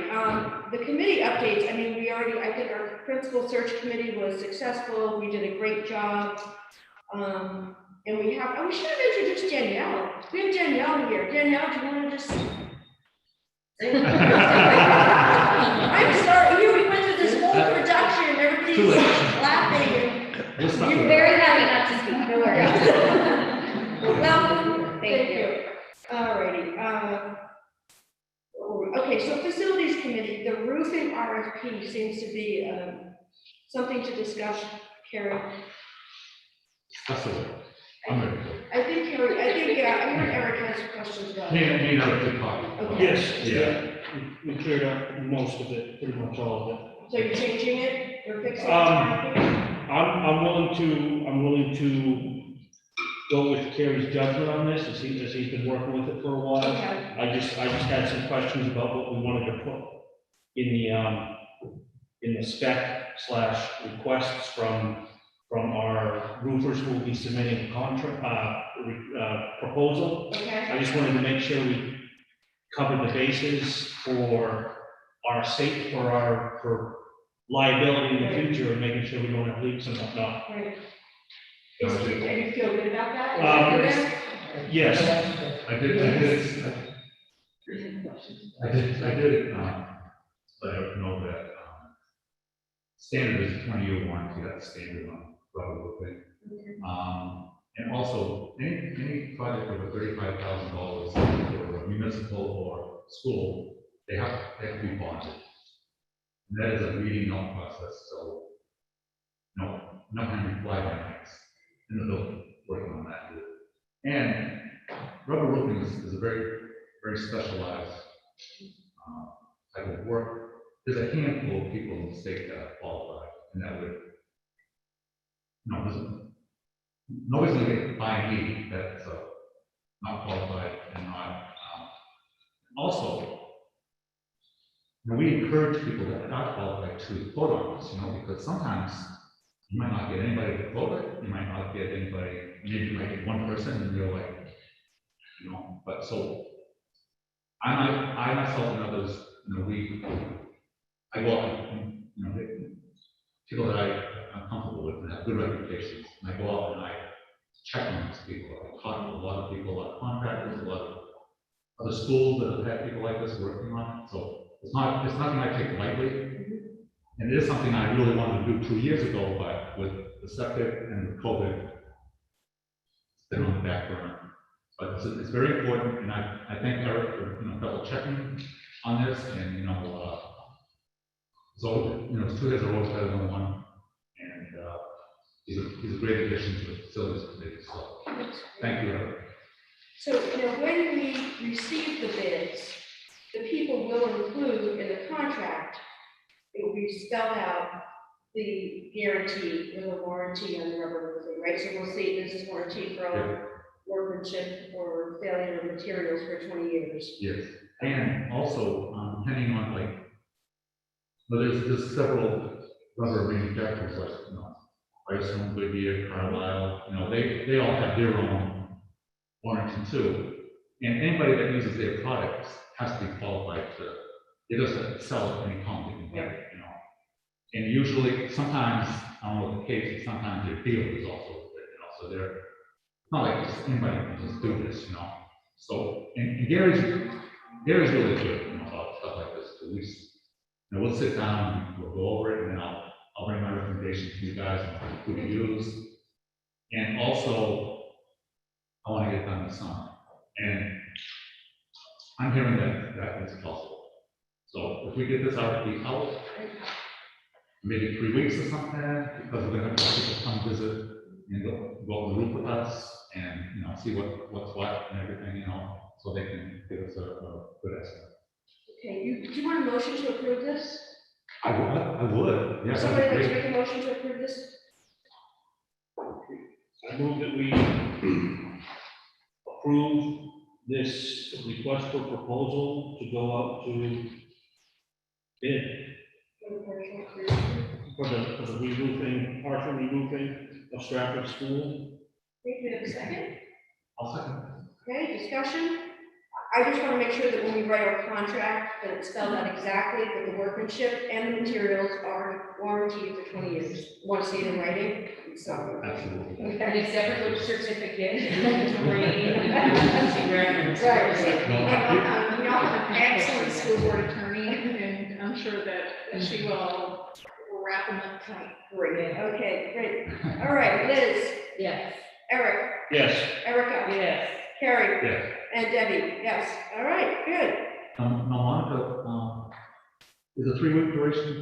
Speaker 2: the committee updates, I mean, I think our principal search committee was successful. We did a great job. And we should have introduced Danielle. We have Danielle here. Danielle, do you want to just? I'm sorry, here we went through this whole production, everybody's laughing. You're very happy not to speak, no worries. Welcome, thank you. All righty, okay, so facilities committee, the roofing RFP seems to be something to discuss, Carrie.
Speaker 5: That's it. I'm ready.
Speaker 2: I think Eric has questions about it.
Speaker 5: Need a good copy.
Speaker 2: Okay.
Speaker 9: Yes,
Speaker 5: Yeah.
Speaker 9: we cleared up most of it, pretty much all of it.
Speaker 2: So you're changing it or fixing it?
Speaker 9: I'm willing to go with Carrie's judgment on this, as he's been working with it for a while.
Speaker 2: Okay.
Speaker 9: I just had some questions about what we wanted to put in the spec / requests from our roofers who will be submitting a proposal.
Speaker 2: Okay.
Speaker 9: I just wanted to make sure we covered the bases for our state, for liability in the future, and making sure we don't have leaks and whatnot.
Speaker 2: Right. And you feel good about that?
Speaker 9: Yes.
Speaker 5: I did it, let her know that, standard is a 20-year warranty, that's standard on rubber roofing. And also, any project over $35,000 for a municipal or school, they have to be bonded. And that is a reading note process, so, no, I'm not going to be fly by nights in the building, working on that. And rubber roofing is a very, very specialized type of work. There's a handful of people in the state that qualify, and that would, nobody's going to get by me that's not qualified and not. Also, And we encourage people that are not qualified to vote on this, because sometimes you might not get anybody to vote it, you might not get anybody, maybe you might get one person and you're like, but so I myself and others, I go out and, people that I'm comfortable with and have good reputations, and I go out and I check on these people. I talk to a lot of people, a lot of contractors, a lot of other schools that have had people like this working on it. So it's nothing I take lightly. And it is something I really wanted to do 2 years ago, but with the septic and the COVID, it's been on the back burner. But it's very important, and I thank Eric for, double checking on this, and, so, 2 days are always better than one, and, he's a great addition to the facilities committee, so, thank you, Eric.
Speaker 2: So, when we receive the bids, the people will include in the contract, it will be spelled out the guarantee or the warranty on the rubber roofing, right? So we'll see this is warranty for workmanship or failure of materials for 20 years.
Speaker 5: Yes, and also, depending on but there's several rubber manufacturers like, Bryson, Goodyear, Carlisle, they all have their own warranty too. And anybody that uses their products has to be qualified to, it doesn't sell at any pump you can get, And usually, sometimes, I don't know what the case is, sometimes their dealer is also, so they're not like just anybody can just do this, So, and Gary's really good, about stuff like this, at least. We'll sit down and we'll go over it, and then I'll bring my recommendations to you guys on who to use. And also, I want to get done this summer. And I'm hearing that is possible. So if we get this out, maybe 3 weeks or something, because we're gonna have people come visit and go on the roof with us and, see what's what and everything, so they can give us a good estimate.
Speaker 2: Okay, do you want a motion to approve this?
Speaker 5: I would, yes.
Speaker 2: Somebody like to make a motion to approve this?
Speaker 9: I move that we approve this request for proposal to go out to bid for the re-roofing, partial re-roofing of Strafford School.
Speaker 2: Do you have a second?
Speaker 5: I'll second.
Speaker 2: Okay, discussion? I just want to make sure that when we write our contract, that it's spelled out exactly that the workmanship and the materials are warranted for 20 years. Want to see it in writing? So.
Speaker 5: Absolutely.
Speaker 2: Okay.
Speaker 4: And a separate little certificate.
Speaker 3: We all have an excellent school board attorney, and I'm sure that she will wrap them up tight.
Speaker 2: Great, okay, great. All right, Liz,
Speaker 4: Yes.
Speaker 2: Eric,
Speaker 9: Yes.
Speaker 2: Erica,
Speaker 4: Yes.
Speaker 2: Carrie,
Speaker 5: Yes.
Speaker 2: and Debbie, yes. All right, good.
Speaker 5: Now, Monica, is a 3-week duration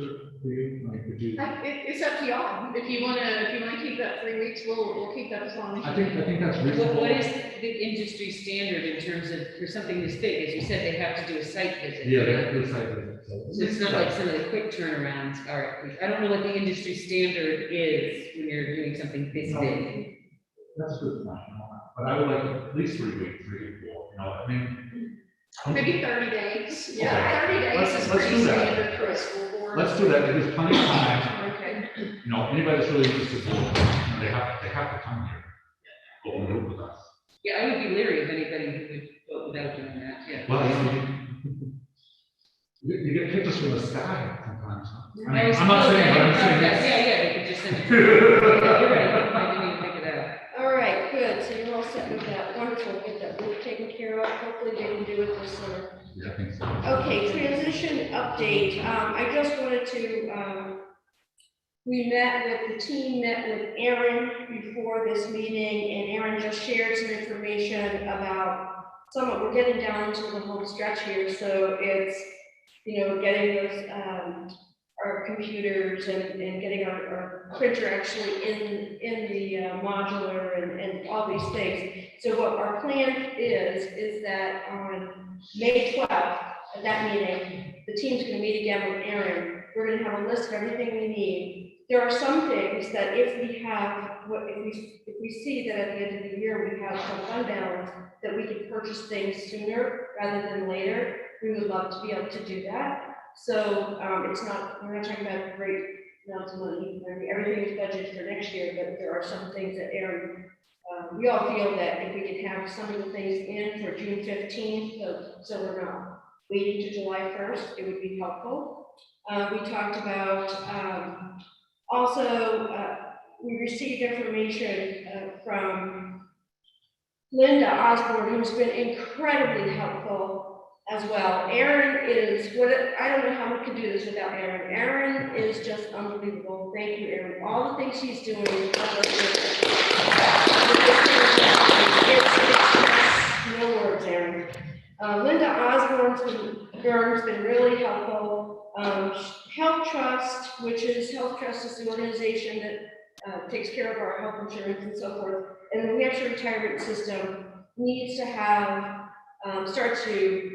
Speaker 5: for you? Could you?
Speaker 3: It's up to y'all. If you wanna keep that 3 weeks, we'll keep that as long as.
Speaker 5: I think that's reasonable.
Speaker 4: What is the industry standard in terms of, for something this big, as you said, they have to do a site visit?
Speaker 5: Yeah, they have to decide that.
Speaker 4: So it's not like some of the quick turnarounds are, I don't know what the industry standard is when you're doing something this big.
Speaker 5: That's good, but I would like at least 3 weeks, 3 or 4, I mean.
Speaker 3: Maybe 30 days.
Speaker 5: Okay.
Speaker 3: Yeah, 30 days
Speaker 5: Let's
Speaker 3: is
Speaker 5: do
Speaker 3: pretty
Speaker 5: that.
Speaker 3: standard for a school board.
Speaker 5: Let's do that, there's plenty of time,
Speaker 2: Okay.
Speaker 5: anybody that's really interested, they have to come here. Go on the roof with us.
Speaker 4: Yeah, I would be leery of anybody who would vote without doing that, yeah.
Speaker 5: Well, you get pictures from the sky sometimes, huh? I
Speaker 4: I
Speaker 5: mean,
Speaker 4: was
Speaker 5: I'm not saying, but I'm saying
Speaker 4: Yeah,
Speaker 5: this.
Speaker 4: yeah, they could just send it. You're right, I didn't even think of that.
Speaker 2: All right, good. So you're all set with that. Wonderful. Get that roof taken care of. Hopefully they can do it this summer.
Speaker 5: Yeah, I think so.
Speaker 2: Okay, transition update. I just wanted to, the team met with Aaron before this meeting, and Aaron just shared some information about we're getting down to the home stretch here, so it's, getting those, our computers and getting our printer actually in the modular and all these things. So what our plan is that on May 12th, at that meeting, the team's gonna meet again with Aaron. We're gonna have a list of everything we need. There are some things that if we see that at the end of the year, we have some fund balance, that we can purchase things sooner rather than later, we would love to be able to do that. So, it's not, we're not talking about great amounts of money. I mean, everything is budgeted for next year, but there are some things that Aaron, we all feel that if we could have some of the things in for June 15th, so we're not waiting to July 1st, it would be helpful. We talked about, also, we received information from Linda Osborne, who's been incredibly helpful as well. Aaron is, I don't know how we could do this without Aaron. Aaron is just unbelievable. Thank you, Aaron. All the things he's doing. It's no words, Aaron. Linda Osborne's been really helpful. Health Trust, which is Health Trust is the organization that takes care of our health insurance and so forth. And the New Hampshire retirement system needs to have, start to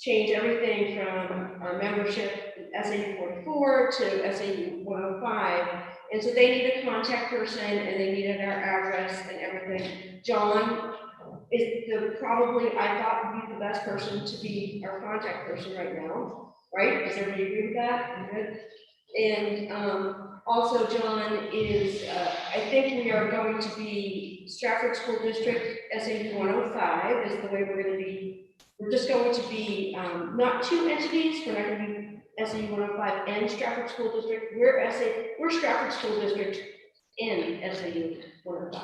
Speaker 2: change everything from our membership SAU 44 to SAU 105. And so they need a contact person and they needed our address and everything. John is probably, I thought, would be the best person to be our contact person right now, right? Does everybody agree with that? Good. And also John is, I think we are going to be Strafford School District SAU 105 is the way we're going to be. We're just going to be not two entities. We're not going to be SAU 105 and Strafford School District. We're Strafford School District in SAU 105.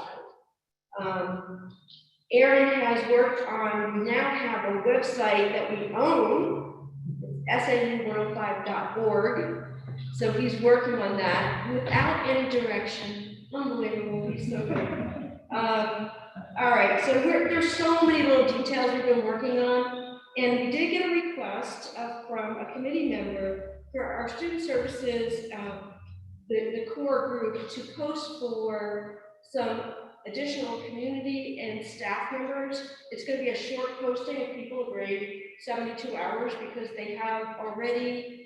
Speaker 2: Aaron has worked on, we now have a website that we own, SAU105.org. So he's working on that without any direction. Unbelievable, he's so good. All right, so there's so many little details we've been working on, and we did get a request from a committee member for our student services, the core group, to post for some additional community and staff members. It's going to be a short posting if people agree, 72 hours, because they have already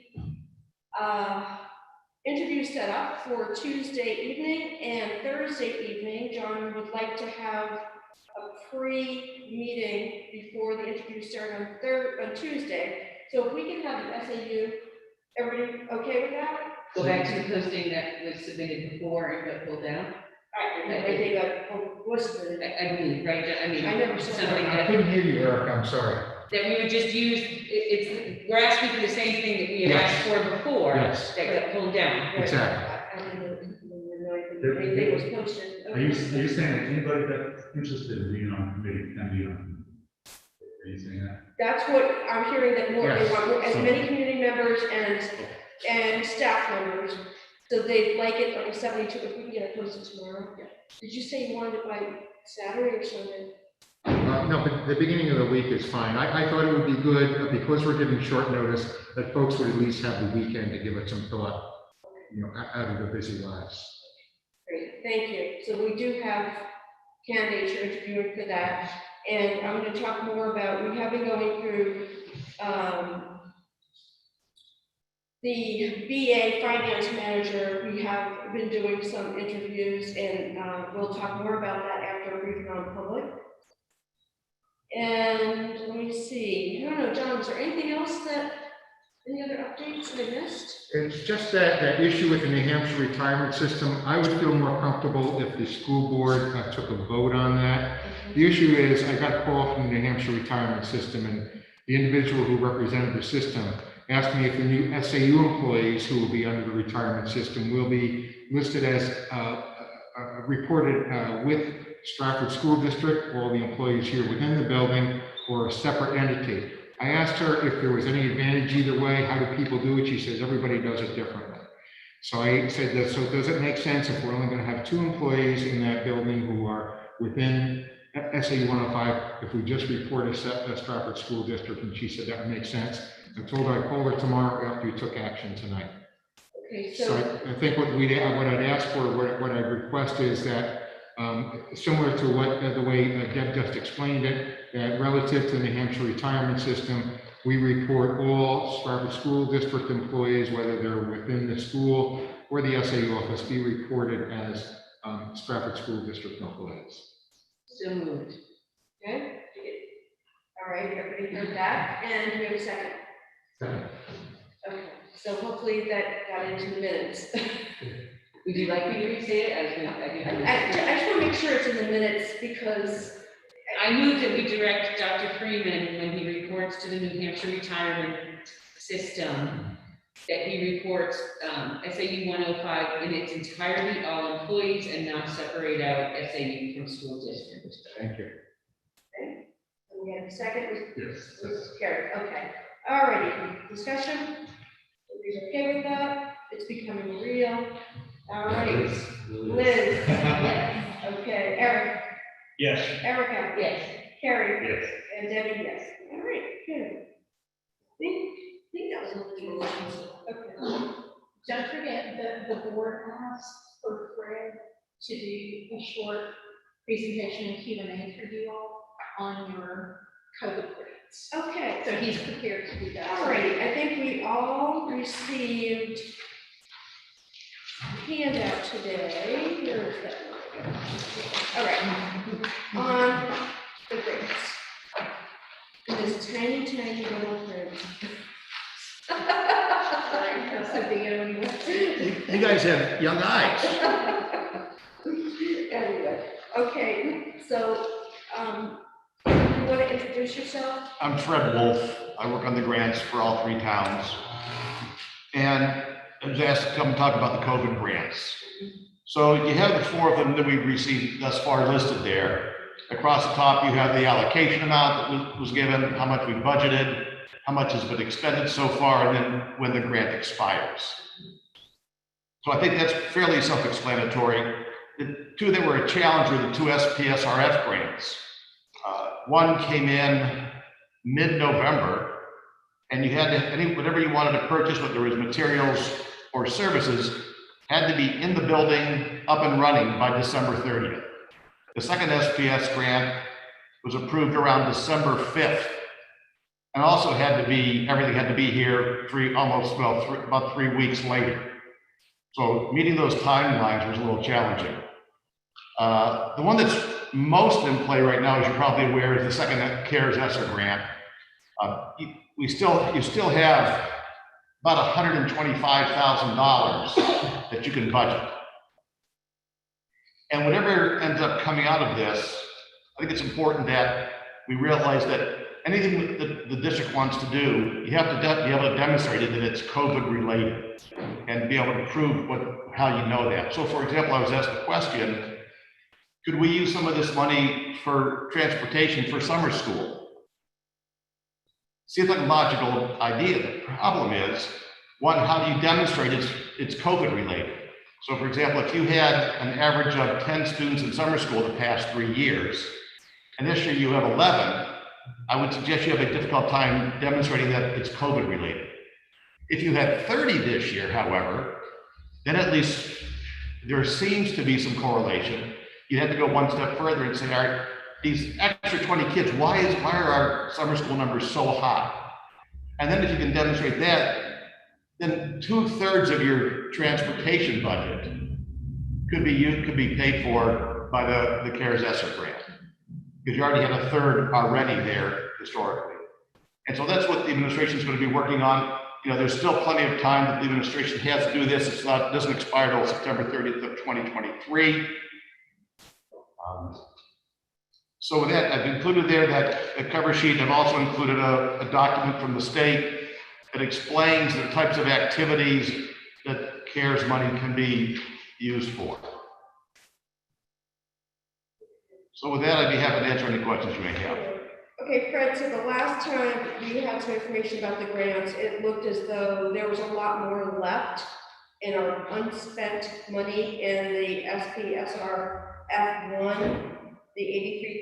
Speaker 2: interviews set up for Tuesday evening and Thursday evening. John would like to have a pre-meeting before the interviews start on Tuesday. So if we can have the SAU, everybody okay with that?
Speaker 4: Go back to the posting that was submitted before and got pulled down.
Speaker 2: They got listed.
Speaker 4: I believe, right? I mean,
Speaker 2: I never saw
Speaker 4: something
Speaker 2: that.
Speaker 1: I
Speaker 4: that,
Speaker 1: couldn't hear you, Eric, I'm sorry.
Speaker 4: that we would just use, we're asking for the same thing that we had
Speaker 1: Yes.
Speaker 4: asked for before.
Speaker 1: Yes.
Speaker 4: That got pulled down.
Speaker 1: Exactly.
Speaker 2: I don't know, anything was posted.
Speaker 5: Are you saying that anybody that's interested in being on committee can be on committee? Are you saying that?
Speaker 2: That's what I'm hearing, that more, they
Speaker 1: Yes.
Speaker 2: want as many community members and staff members. So they'd like it like a 72, if we can get it posted tomorrow. Did you say you wanted it by Saturday or Sunday?
Speaker 1: No, but the beginning of the week is fine. I thought it would be good, because we're giving short notice, that folks would at least have the weekend to give it some thought, out of their busy lives.
Speaker 2: Great, thank you. So we do have candidates who are interviewing for that. And I'm going to talk more about, we have been going through the BA finance manager. We have been doing some interviews, and we'll talk more about that after a briefing on public. And let me see, I don't know, John, is there anything else any other updates I missed?
Speaker 1: It's just that issue with the New Hampshire retirement system. I would feel more comfortable if the school board took a vote on that. The issue is, I got a call from the New Hampshire retirement system, and the individual who represented the system asked me if the new SAU employees who will be under the retirement system will be listed as reported with Strafford School District, all the employees here within the building, or a separate entity. I asked her if there was any advantage either way. How do people do it? She says everybody does it differently. So I said that, so does it make sense if we're only going to have 2 employees in that building who are within SAU 105, if we just report a Strafford School District? And she said that would make sense. I told her I'd call her tomorrow after you took action tonight.
Speaker 2: Okay,
Speaker 1: So I think what I'd ask for, what I request is that, similar to what the way Deb just explained it, that relative to the New Hampshire retirement system, we report all Strafford School District employees, whether they're within the school or the SAU office, be reported as Strafford School District employees.
Speaker 4: So moved.
Speaker 2: okay. All right, everybody heard that, and we have a second.
Speaker 1: Okay.
Speaker 2: Okay. So hopefully that got into the minutes.
Speaker 4: Would you like me to restate it?
Speaker 2: I just want to make sure it's in the minutes because
Speaker 4: I move that we direct Dr. Freeman, when he reports to the New Hampshire retirement system, that he reports SAU 105 in its entirety, all employees, and not separate out SAU from school district.
Speaker 1: Thank you.
Speaker 2: we have a second.
Speaker 5: Yes.
Speaker 2: Was carried. Okay. All righty. Discussion? Everybody's okay with that? It's becoming real. All right. Liz? Yes. Okay. Eric?
Speaker 9: Yes.
Speaker 2: Erica?
Speaker 4: Yes.
Speaker 2: Carrie?
Speaker 5: Yes.
Speaker 2: And Debbie, yes. All right, good. I think that was all the motions. Okay.
Speaker 3: Don't forget the board asked for Fred to do a short presentation and Q&A for you all on your COVID grants.
Speaker 2: Okay.
Speaker 3: So he's prepared to do that.
Speaker 2: All right, I think we all received a handout today. Where is that? All right, on the grants. In this tiny, tiny little print.
Speaker 3: Sorry, that's the video.
Speaker 7: You guys have young eyes.
Speaker 2: Anyway, okay, so, you want to introduce yourself?
Speaker 7: I'm Fred Wolf. I work on the grants for all three towns. And I was asked to come and talk about the COVID grants. So you have the four of them that we've received thus far listed there. Across the top, you have the allocation amount that was given, how much we budgeted, how much has been expended so far, and then when the grant expires. So I think that's fairly self-explanatory. The two that were a challenge were the two SPSRF grants. One came in mid-November, and you had to, whatever you wanted to purchase, whether it was materials or services, had to be in the building, up and running by December 30th. The second SPS grant was approved around December 5th, and also had to be, everything had to be here about 3 weeks later. So meeting those timelines was a little challenging. The one that's most in play right now, as you're probably aware, is the second CARES ESSER grant. You still have about $125,000 that you can budget. And whatever ends up coming out of this, I think it's important that we realize that anything that the district wants to do, you have to be able to demonstrate it that it's COVID related and be able to prove how you know that. So for example, I was asked the question, could we use some of this money for transportation for summer school? Seems like a logical idea. The problem is, one, how do you demonstrate it's COVID related? So for example, if you had an average of 10 students in summer school the past 3 years, and this year you have 11, I would suggest you have a difficult time demonstrating that it's COVID related. If you had 30 this year, however, then at least there seems to be some correlation. You'd have to go one step further and say, all right, these extra 20 kids, why are our summer school numbers so high? And then if you can demonstrate that, then 2/3 of your transportation budget could be paid for by the CARES ESSER grant, because you already have 1/3 already there historically. And so that's what the administration is going to be working on. You know, there's still plenty of time that the administration has to do this. It doesn't expire until September 30th of 2023. So with that, I've included there that the cover sheet. I've also included a document from the state that explains the types of activities that CARES money can be used for. So with that, I'd be happy to answer any questions you may have.
Speaker 2: Okay, Fred, so the last time you had some information about the grants, it looked as though there was a lot more left in our unspent money in the SPSRF one, the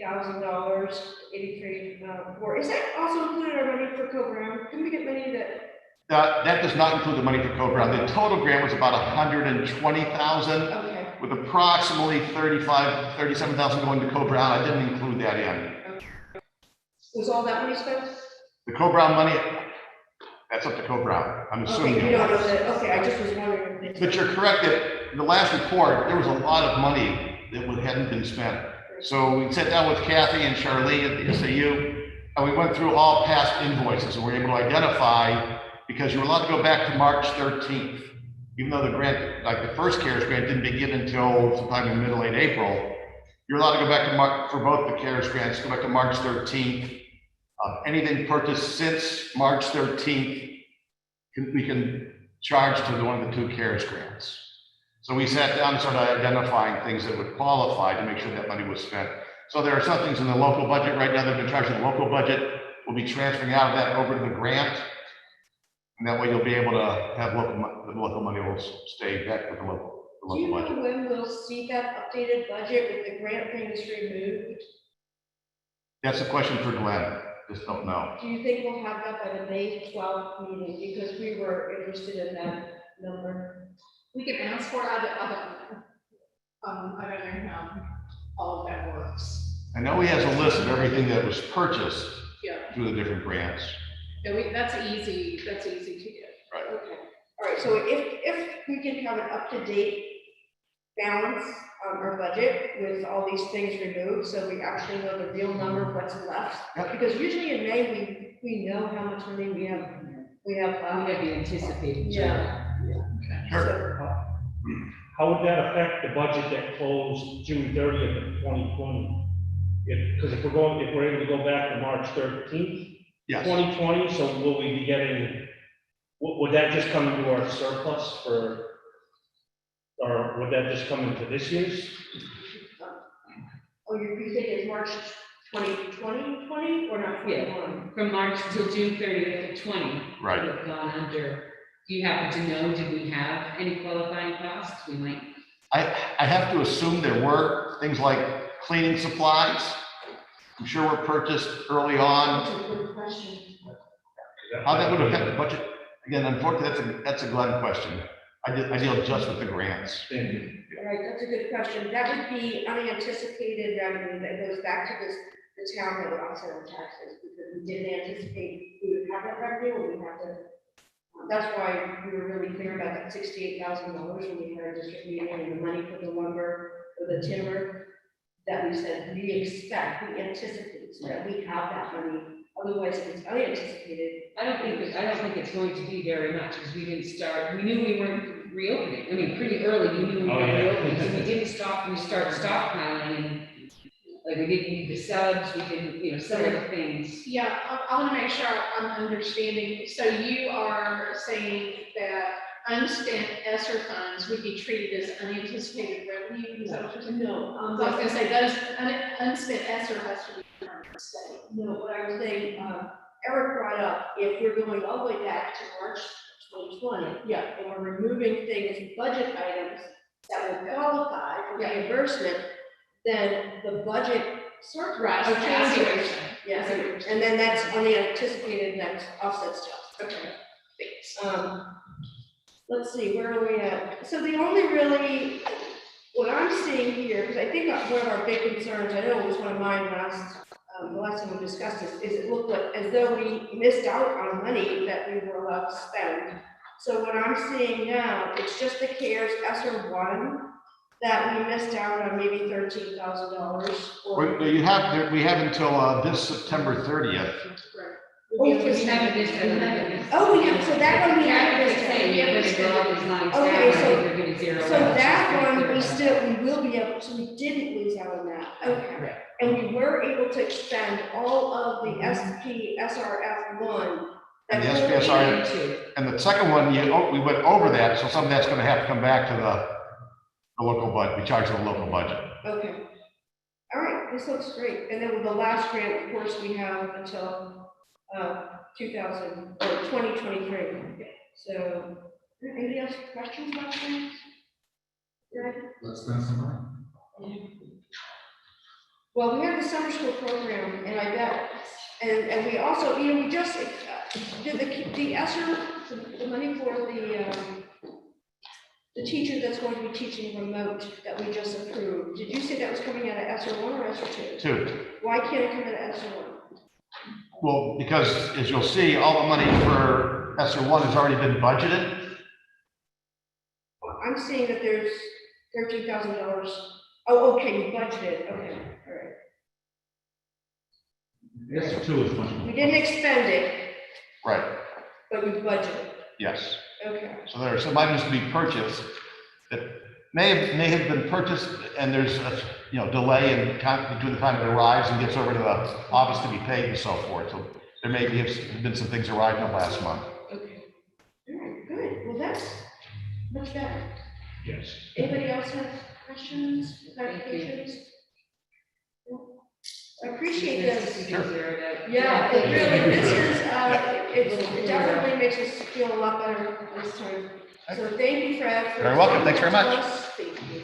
Speaker 2: $83,000, 83, or is that also included our money for Co-Brown? Can we get money that?
Speaker 7: That does not include the money for Co-Brown. The total grant was about $120,000.
Speaker 2: Okay.
Speaker 7: With approximately 37,000 going to Co-Brown. I didn't include that in.
Speaker 2: Was all that money spent?
Speaker 7: The Co-Brown money, that's up to Co-Brown. I'm assuming.
Speaker 2: Okay, you don't know that, okay, I just was wondering. If
Speaker 7: But you're correct that in the last report, there was a lot of money that hadn't been spent. So we sat down with Kathy and Charlene at the SAU, and we went through all past invoices, and we were able to identify, because you're allowed to go back to March 13th. Even though the grant, like the first CARES grant didn't begin until sometime in middle, late April, you're allowed to go back to March, for both the CARES grants, go back to March 13th. Anything purchased since March 13th, we can charge to one of the 2 CARES grants. So we sat down and started identifying things that would qualify to make sure that money was spent. So there are some things in the local budget right now that have been charged in the local budget. We'll be transferring out of that over to the grant. And that way you'll be able to have the local money will stay back with the local
Speaker 2: Do you
Speaker 7: budget.
Speaker 2: know when we'll see that updated budget with the grant things removed?
Speaker 7: That's a question for Glenn. Just don't know.
Speaker 2: Do you think we'll have that by the May 12th meeting? Because we were interested in that number.
Speaker 3: We can ask for it, I don't know. I don't know how all of that works.
Speaker 7: I know he has a list of everything that was purchased
Speaker 3: Yeah,
Speaker 7: through the different grants.
Speaker 3: no, that's easy to get.
Speaker 2: Okay, all right, so if we can have an up-to-date balance on our budget with all these things removed, so we actually know the real number of what's left.
Speaker 7: Yep.
Speaker 2: Because usually in May, we know how much money we have
Speaker 4: We
Speaker 2: left.
Speaker 4: have the anticipated.
Speaker 2: Yeah.
Speaker 7: Sure.
Speaker 9: How would that affect the budget that closed June 30th of 2020? Because if we're able to go back to March 13th,
Speaker 7: Yes.
Speaker 9: 2020, so will we be getting, would that just come into our surplus or would that just come into this year's?
Speaker 2: Oh, you think it's March 2020 or not 21?
Speaker 4: From March till June 30th of 20.
Speaker 7: Right.
Speaker 4: Would have gone under. Do you happen to know, did we have any qualifying costs? We might.
Speaker 7: I have to assume there were things like cleaning supplies. I'm sure were purchased early on.
Speaker 2: That's a good question.
Speaker 7: How that would affect the budget? Again, unfortunately, that's a Glenn question. I deal just with the grants.
Speaker 9: Thank you.
Speaker 2: All right, that's a good question. That would be unanticipated revenue that goes back to the town that would offset our taxes, because we didn't anticipate we would have that revenue, and we had to. That's why we were really clear about that $68,000 when we had our district meeting and the money for the lumber, for the timber, that we said, we anticipate, so that we have that money. Otherwise, if it's unanticipated.
Speaker 4: I don't think it's going to be very much, because we didn't start, we knew we weren't reopening. I mean, pretty early, we knew we
Speaker 9: Oh,
Speaker 4: weren't
Speaker 9: yeah.
Speaker 4: reopening, so we didn't start stockpiling, and like, we didn't need the subs, we didn't, some of the things.
Speaker 3: Yeah, I want to make sure I'm understanding. So you are saying that unspent ESSER funds would be treated as unanticipated revenue? Is that what you're saying?
Speaker 2: No,
Speaker 3: So I was going to say, those unspent ESSER has to be returned to the state.
Speaker 2: no, what I was saying, Eric brought up, if we're going all the way back to March 2020,
Speaker 3: Yeah,
Speaker 2: and we're removing things, budget items that will qualify for
Speaker 3: Yeah.
Speaker 2: reimbursement, then the budget surplus
Speaker 3: right, okay, I see what you're
Speaker 2: changes.
Speaker 3: saying.
Speaker 2: Yes,
Speaker 3: I see what you're saying.
Speaker 2: and then that's unanticipated, that's offset stuff.
Speaker 3: Okay, thanks.
Speaker 2: Let's see, where are we at? So the only really, what I'm seeing here, because I think one of our big concerns, I know it was one of mine when I was, the last time we discussed this, is it looked like as though we missed out on money that we were allowed to spend. So what I'm seeing now, it's just the CARES ESSER 1 that we missed out on maybe $13,000.
Speaker 7: We have until this September 30th.
Speaker 2: Oh,
Speaker 4: We haven't missed it.
Speaker 2: Oh, we have, so that one we have
Speaker 4: Yeah,
Speaker 2: this
Speaker 4: it's saying
Speaker 2: time.
Speaker 4: you're gonna draw these lines down,
Speaker 2: Okay,
Speaker 4: I
Speaker 2: so-
Speaker 4: think we're gonna zero out.
Speaker 2: So that one, we will be able, so we didn't lose out on that, okay. And we were able to expend all of the SRF 1.
Speaker 7: And the
Speaker 2: that we
Speaker 7: SPSR.
Speaker 2: needed to.
Speaker 7: And the second one, we went over that, so some of that's gonna have to come back to the local budget. We charge the local budget.
Speaker 2: Okay. All right, this looks great. And then with the last grant, of course, we have until 2023. So, anybody else have questions about things? Right?
Speaker 1: Let's spend some money.
Speaker 2: Well, we have the summer school program, and I bet, and we also, we just did the ESSER, the money for the teacher that's going to be teaching remote that we just approved. Did you say that was coming out of ESSER 1 or ESSER 2?
Speaker 7: Two.
Speaker 2: Why can't it come out of ESSER 1?
Speaker 7: Well, because as you'll see, all the money for ESSER 1 has already been budgeted.
Speaker 2: I'm seeing that there's $13,000. Oh, okay, you budgeted, okay, all right.
Speaker 5: Yes, two is much more.
Speaker 2: We didn't expend it,
Speaker 7: Right.
Speaker 2: but we budgeted,
Speaker 7: Yes.
Speaker 2: okay.
Speaker 7: So there are some items to be purchased that may have been purchased, and there's a, delay in between the time it arrives and gets over to the office to be paid and so forth. So there may have been some things arrived in the last month.
Speaker 2: Okay. All right, good. Well, that's much better.
Speaker 9: Yes.
Speaker 2: Anybody else have questions, clarifications? I appreciate this. Yeah, it really, this is, it definitely makes us feel a lot better this time. So thank you, Fred. for
Speaker 7: Very welcome. Thanks very much.
Speaker 2: explaining to us. Thank you.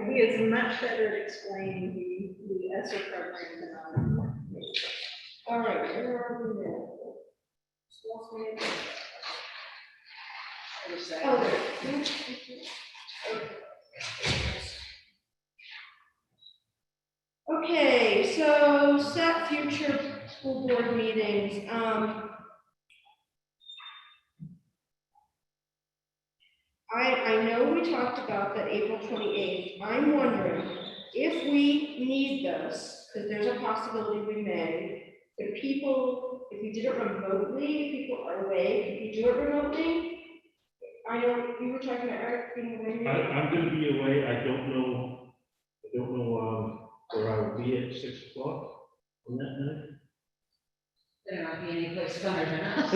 Speaker 3: He is much better at explaining the ESSER program than I am.
Speaker 2: All right, where are we now? Oh, there. Okay, so set future school board meetings. I know we talked about that April 28th. I'm wondering if we need this, because there's a possibility we may, if we did it remotely, if people are away, could we do it remotely? I know you were talking about Eric being away.
Speaker 9: I'm gonna be away, I don't know, where I will be at 6 o'clock on that night.
Speaker 4: There not be any place funner than us.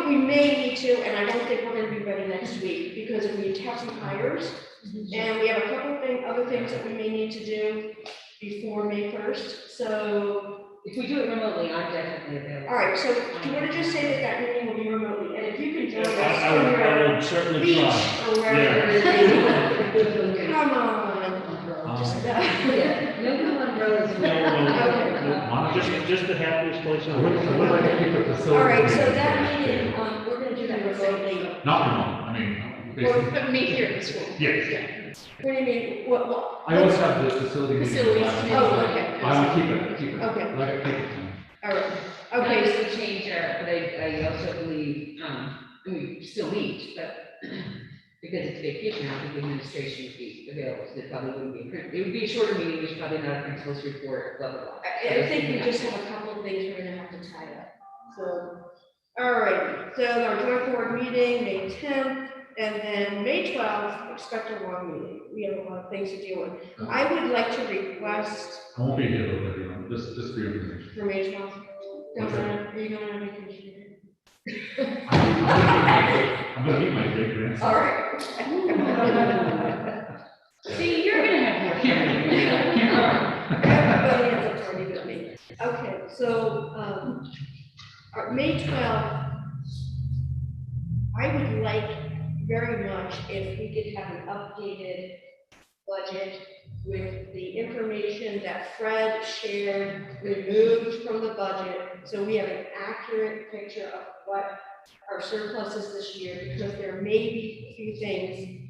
Speaker 2: We may need to, and I don't think we're gonna be ready next week, because we have some hires, and we have a couple of other things that we may need to do before May 1st, so.
Speaker 4: If we do it remotely, I'm definitely available.
Speaker 2: All right, so do you want to just say that meeting will be remotely, and if you can join us.
Speaker 9: I will certainly
Speaker 2: Beach
Speaker 9: try.
Speaker 2: or wherever it is. Come on. Just,
Speaker 8: Yeah, no umbrellas.
Speaker 9: No, just the happiest place on earth.
Speaker 2: All right, so that meeting, we're gonna do that remotely.
Speaker 5: Not remote, I mean, basically,
Speaker 3: But meet here at the school.
Speaker 5: yes.
Speaker 2: What do you mean, what?
Speaker 5: I always have the facility. meeting.
Speaker 3: Facilities
Speaker 2: Oh, okay.
Speaker 5: I will keep it.
Speaker 2: Okay.
Speaker 5: Let it keep it.
Speaker 2: All right,
Speaker 4: Okay,
Speaker 2: okay,
Speaker 4: this will change our, but I also believe, we still meet, but because it's vacation, I think the administration would be available, so it probably wouldn't be, it would be a shorter meeting, there's probably not a principal's report, blah, blah, blah.
Speaker 2: I think we just have a couple of things we're gonna have to tie up, so. All right, so our joint board meeting, May 10th, and then May 12th, expect a long meeting. We have a lot of things to deal with. I would like to request
Speaker 5: I won't be here with everyone, just for your information.
Speaker 2: for May 12th. Are you going on vacation?
Speaker 5: I'm gonna meet my great grandson.
Speaker 2: All right.
Speaker 4: See, you're gonna have more caring.
Speaker 2: Everybody ends up already with me. Okay, so, our May 12th, I would like very much if we could have an updated budget with the information that Fred shared, removed from the budget, so we have an accurate picture of what our surplus is this year, because there may be a few things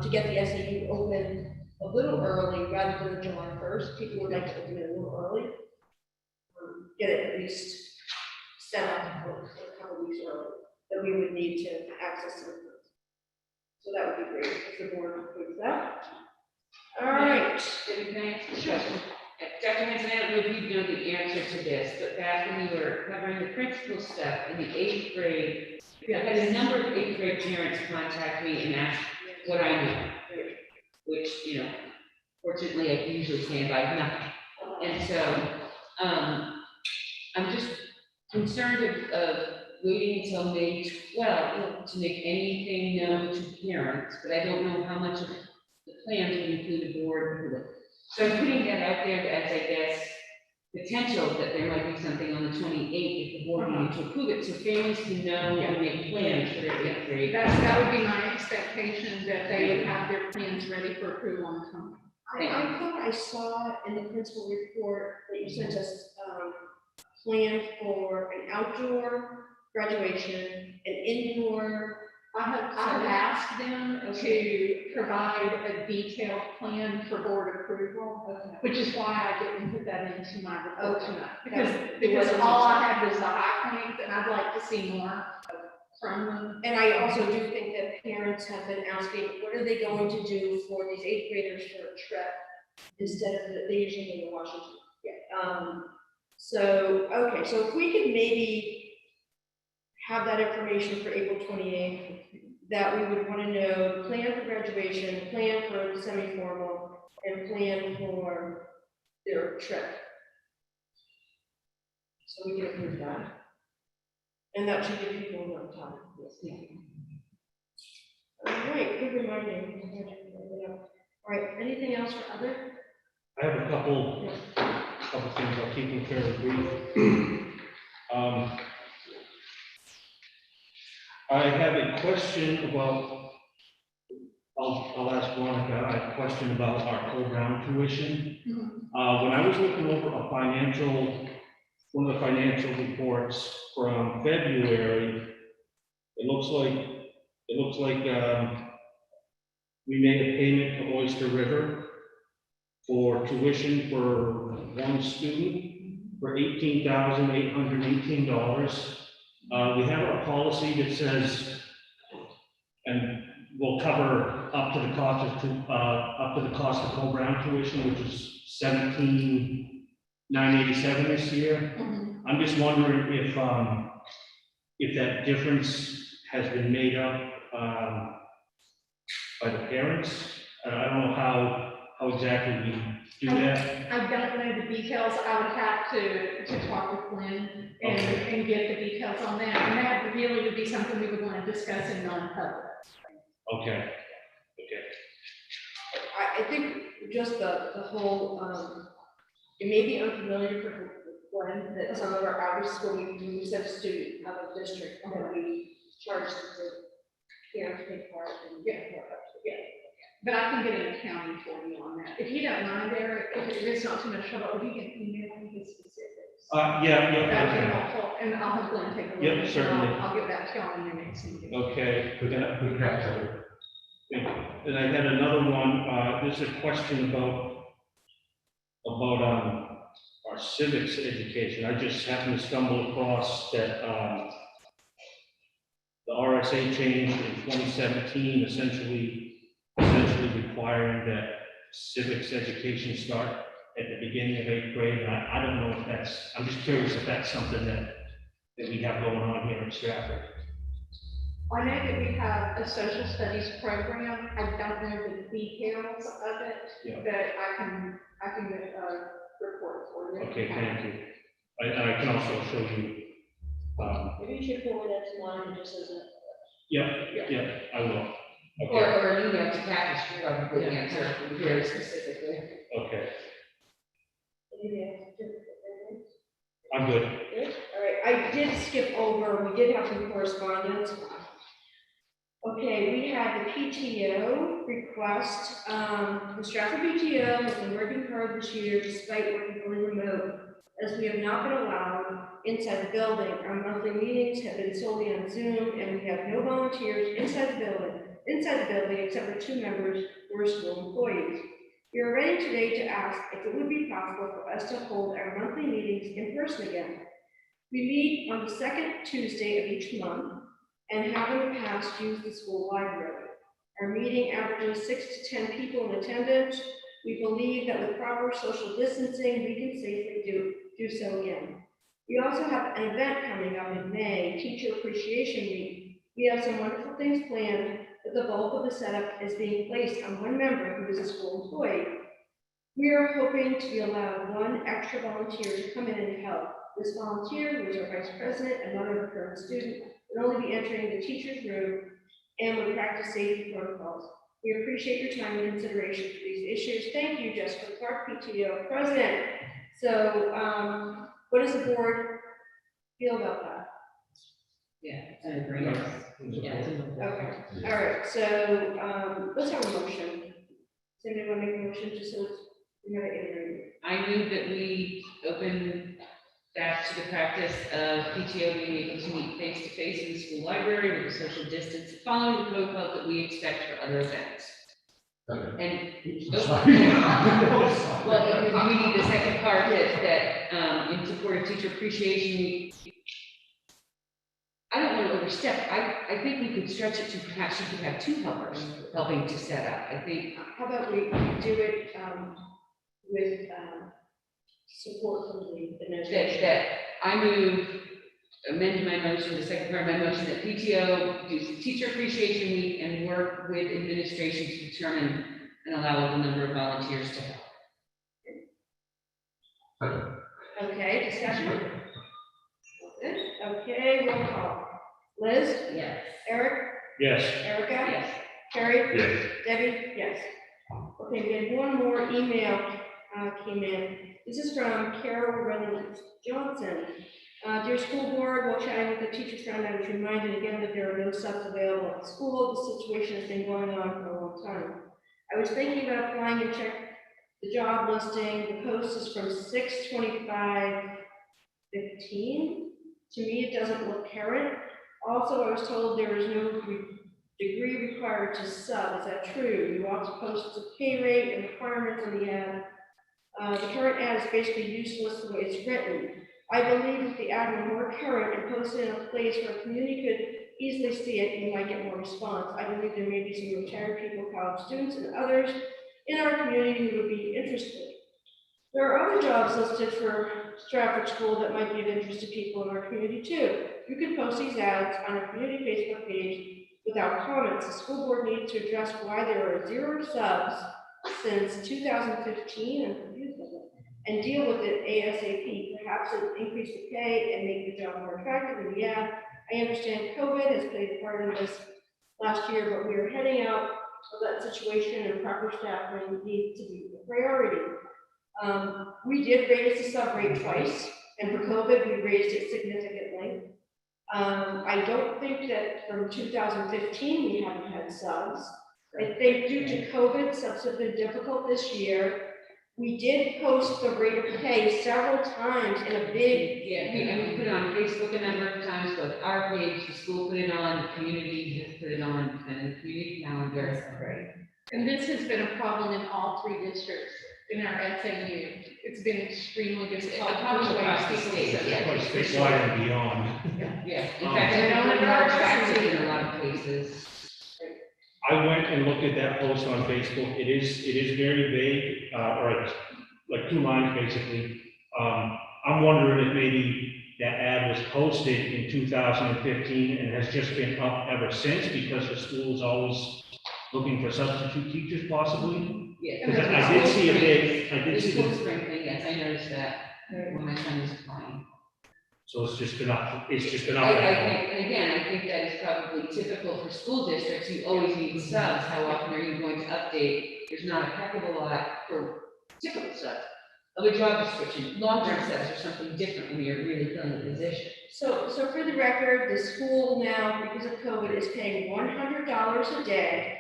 Speaker 2: to get the SAU open a little early rather than July 1st. People would like to open it a little early. Get it at least set up for a couple weeks early, that we would need to access some funds. So that would be great if the board approves that. All right.
Speaker 4: Can I ask a question? Dr. Hanson, I don't know if you know the answer to this, but back when we were covering the principal stuff in the 8th grade, I had a number of 8th grade parents contact me and ask what I knew, which, fortunately I usually stand by nothing. And so, I'm just concerned of waiting until May 12th to make anything known to parents, but I don't know how much of the plan would include a board. So I'm putting that out there as, I guess, potential that there might be something on the 28th if the board needed to approve it, so families can know and make plans for their 8th grade.
Speaker 3: That would be my expectation, that they would have their plans ready for approval on time.
Speaker 2: I thought I saw in the principal report that you sent us a plan for an outdoor graduation, an indoor.
Speaker 3: I have asked them to provide a detailed plan for board approval, which is why I didn't put that into my report tonight. Because all I had was the high points, and I'd like to see more from them.
Speaker 2: And I also do think that parents have been asking, what are they going to do for these 8th graders for a trip? Instead of, they usually go to Washington. So, okay, so if we could maybe have that information for April 28th, that we would want to know, plan for graduation, plan for semi-formal, and plan for their trip. So we can approve that. And that should give people enough time. All right, good reminding. All right, anything else for other?
Speaker 9: I have a couple things, I'll keep them fairly brief. I have a question about, I'll ask Veronica, I have a question about our co-brown tuition. When I was looking over one of the financial reports from February, it looks like we made a payment to Oyster River for tuition for one student for $18,818. We have a policy that says, and will cover up to the cost of co-brown tuition, which is $17,987 this year. I'm just wondering if that difference has been made up by the parents. I don't know how exactly we do that.
Speaker 3: I don't know the details. I would have to talk with Glenn and get the details on that. And that really would be something we would want to discuss in non-public.
Speaker 9: Okay.
Speaker 2: I think just the whole, it may be unfamiliar for Glenn that some of our hours when we send a student out of district, that we charge the parents to take part and
Speaker 3: But I can get an accounting for you on that. If you don't mind, Eric, if it is not too much trouble, if you can email me the specifics.
Speaker 9: Yeah.
Speaker 3: That'd be helpful, and I'll have Glenn take a look.
Speaker 9: Yep,
Speaker 3: and
Speaker 9: certainly.
Speaker 3: I'll get back to y'all in your next meeting.
Speaker 9: Okay.
Speaker 5: We have to.
Speaker 9: And I had another one, there's a question about our civics education. I just happened to stumble across that, the RSA changed in 2017, essentially requiring that civics education start at the beginning of 8th grade. And I don't know if that's, I'm just curious if that's something that we have going on here in Strafford.
Speaker 3: I know that we have a social studies program. I don't know the details of it,
Speaker 9: Yeah.
Speaker 3: but I can get a report for you.
Speaker 9: Okay, thank you. I can also show you,
Speaker 2: maybe you should forward that to mine just as a.
Speaker 9: yeah, I will.
Speaker 4: Or,
Speaker 9: Okay,
Speaker 4: or an email to Kathy, sure, I would answer very specifically.
Speaker 9: okay,
Speaker 2: Maybe
Speaker 9: I'm good.
Speaker 2: Good. All right, I did skip over, we did have some correspondence. Okay, we had the PTO request. The Strafford PTO has been working hard this year despite working fully remote, as we have not been allowed inside the building. Our monthly meetings have been solely on Zoom, and we have no volunteers inside the building except for 2 members who are school employees. We are ready today to ask if it would be possible for us to hold our monthly meetings in person again. We meet on the 2nd Tuesday of each month and have in the past used the school library. Our meeting averages 6 to 10 people in attendance. We believe that with proper social distancing, we can safely do so again. We also have an event coming up in May, Teacher Appreciation Week. We have some wonderful things planned, but the bulk of the setup is being placed on one member who is a school employee. We are hoping to be allowed 1 extra volunteer to come in and help. This volunteer, who is our vice president and mother of a current student, would only be entering the teacher's room and would practice safety protocols. We appreciate your time and consideration for these issues. Thank you, Jessica Clark, PTO president. So, what does the board feel about that?
Speaker 4: Yeah, I agree. Yeah.
Speaker 2: Okay, all right, so, let's have a motion. Does anyone want to make a motion just so we have it iterated?
Speaker 4: I move that we open back to the practice of PTO being able to meet face-to-face in the school library with a social distance, following the protocol that we expect for other events. And, well, we need the second part that in support of Teacher Appreciation Week. I don't want to overstep. I think we could stretch it to perhaps you could have 2 helpers helping to set up. I think.
Speaker 2: How about we do it, with, support from the
Speaker 4: that,
Speaker 2: administration.
Speaker 4: that I move, amend my motion, the second part of my motion, that PTO do teacher appreciation week and work with administration to determine an allowable number of volunteers to help.
Speaker 2: Okay, discussion? Good. Okay, roll call. Liz?
Speaker 4: Yes.
Speaker 2: Eric?
Speaker 9: Yes.
Speaker 2: Erica?
Speaker 4: Yes.
Speaker 2: Carrie?
Speaker 5: Yes.
Speaker 2: Debbie? Yes. Okay, we had one more email came in. This is from Carol Reynolds Johnson. Dear school board, while chatting with the teachers friend, I was reminded again that there are no subs available at school. The situation has been going on for a long time. I was thinking about applying and check the job listing. The post is from 6/25/15. To me, it doesn't look current. Also, I was told there is no degree required to sub. Is that true? You also post the pay rate and requirements on the ad. The current ad is basically useless the way it's written. I believe if the ad were more current and posted in a place where a community could easily see it, you might get more response. I believe there may be some retired people, college students, and others in our community who would be interested. There are other jobs listed for Strafford School that might be of interest to people in our community too. You can post these ads on our community Facebook page without comments. The school board needs to address why there are 0 subs since 2015 and deal with it ASAP. Perhaps increase the pay and make the job more attractive in the ad. I understand COVID has played a part in this last year, but we are heading out of that situation and proper staffing needs to be a priority. We did raise the sub rate twice, and for COVID, we raised it significantly. I don't think that from 2015, we haven't had subs. I think due to COVID, subs have been difficult this year. We did post the rate of pay several times in a big.
Speaker 4: Yeah, we put it on Facebook a number of times, both our page, the school put it on, the community has put it on, and the community calendar.
Speaker 2: Right.
Speaker 3: And this has been a problem in all 3 districts in our SAU. It's been extremely difficult.
Speaker 4: a problem
Speaker 3: to
Speaker 4: across the
Speaker 3: persuade
Speaker 4: state,
Speaker 3: people to
Speaker 4: yeah.
Speaker 3: send.
Speaker 9: Quite statewide and beyond.
Speaker 4: Yeah, in
Speaker 9: Um,
Speaker 4: fact, I don't know March vaccine in a lot of places.
Speaker 9: I went and looked at that post on Facebook. It is very vague, or it's like 2 lines basically. I'm wondering if maybe that ad was posted in 2015 and has just been up ever since because the school is always looking for substitute teachers possibly.
Speaker 4: Yeah.
Speaker 9: Because I did see a bit, I did
Speaker 4: The
Speaker 9: see
Speaker 4: school
Speaker 9: the,
Speaker 4: spring thing, yes, I noticed that when my son was applying.
Speaker 9: so it's just been up, it's just been up.
Speaker 4: I think, and again, I think that is probably typical for school districts. You always need subs. How often are you going to update? There's not a heck of a lot for typical subs of a job description. Long-term subs are something different when you're really filling the position.
Speaker 2: So for the record, the school now, because of COVID, is paying $100 a day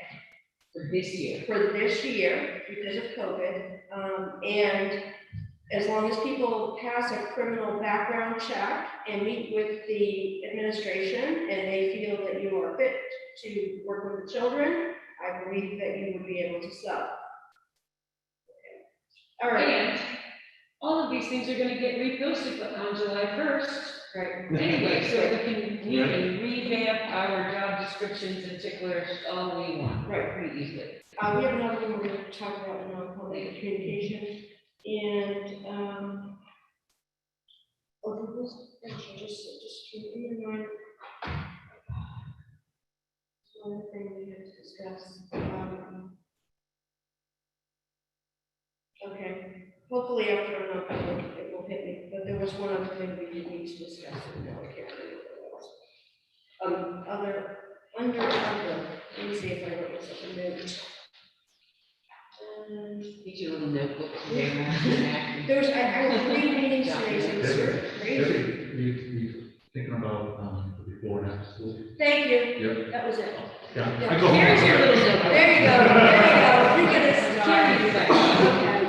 Speaker 4: For this year.
Speaker 2: for this year because of COVID. And as long as people pass a criminal background check and meet with the administration and they feel that you are fit to work with the children, I believe that you would be able to sub. All right.
Speaker 4: And all of these things are gonna get reposted on July 1st.
Speaker 2: Right.
Speaker 4: Anyway, so we can revamp our job descriptions and ticklers all we want.
Speaker 2: Right.
Speaker 4: Pretty easily.
Speaker 2: We have another one we're going to talk about in non-public communication, and, just keep in mind. One thing we had to discuss, okay, hopefully after a non-public, it will hit me, but there was one other thing we did need to discuss, and now I can't remember what it was. Under, let me see if I wrote myself a note.
Speaker 4: Get your little notebook today.
Speaker 2: There was, I was 3 meetings today, so it's sort of crazy.
Speaker 5: You thinking about, the before and after school?
Speaker 2: Thank you,
Speaker 5: Yep.
Speaker 2: that was it.
Speaker 5: Yeah.
Speaker 2: Yeah.
Speaker 5: I go home.
Speaker 4: Here's your little notebook.
Speaker 2: There you go, you get it
Speaker 4: Carrie,
Speaker 2: started.
Speaker 4: but-
Speaker 2: Okay.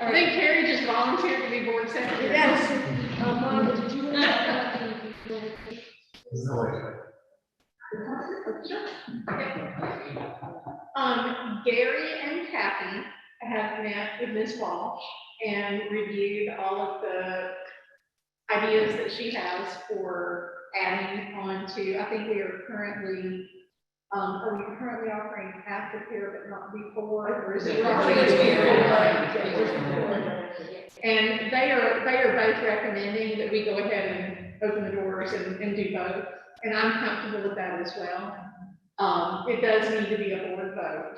Speaker 2: All
Speaker 3: I
Speaker 2: right.
Speaker 3: think Carrie just volunteered to be board secretary.
Speaker 2: Yes. Mom, did you?
Speaker 5: No way.
Speaker 3: Gary and Kathy have met with Ms. Walsh and reviewed all of the ideas that she has for adding on to, I think we are currently Are we currently offering aftercare but not before, or is it? And they are both recommending that we go ahead and open the doors and do both, and I'm comfortable with that as well. It does need to be a board vote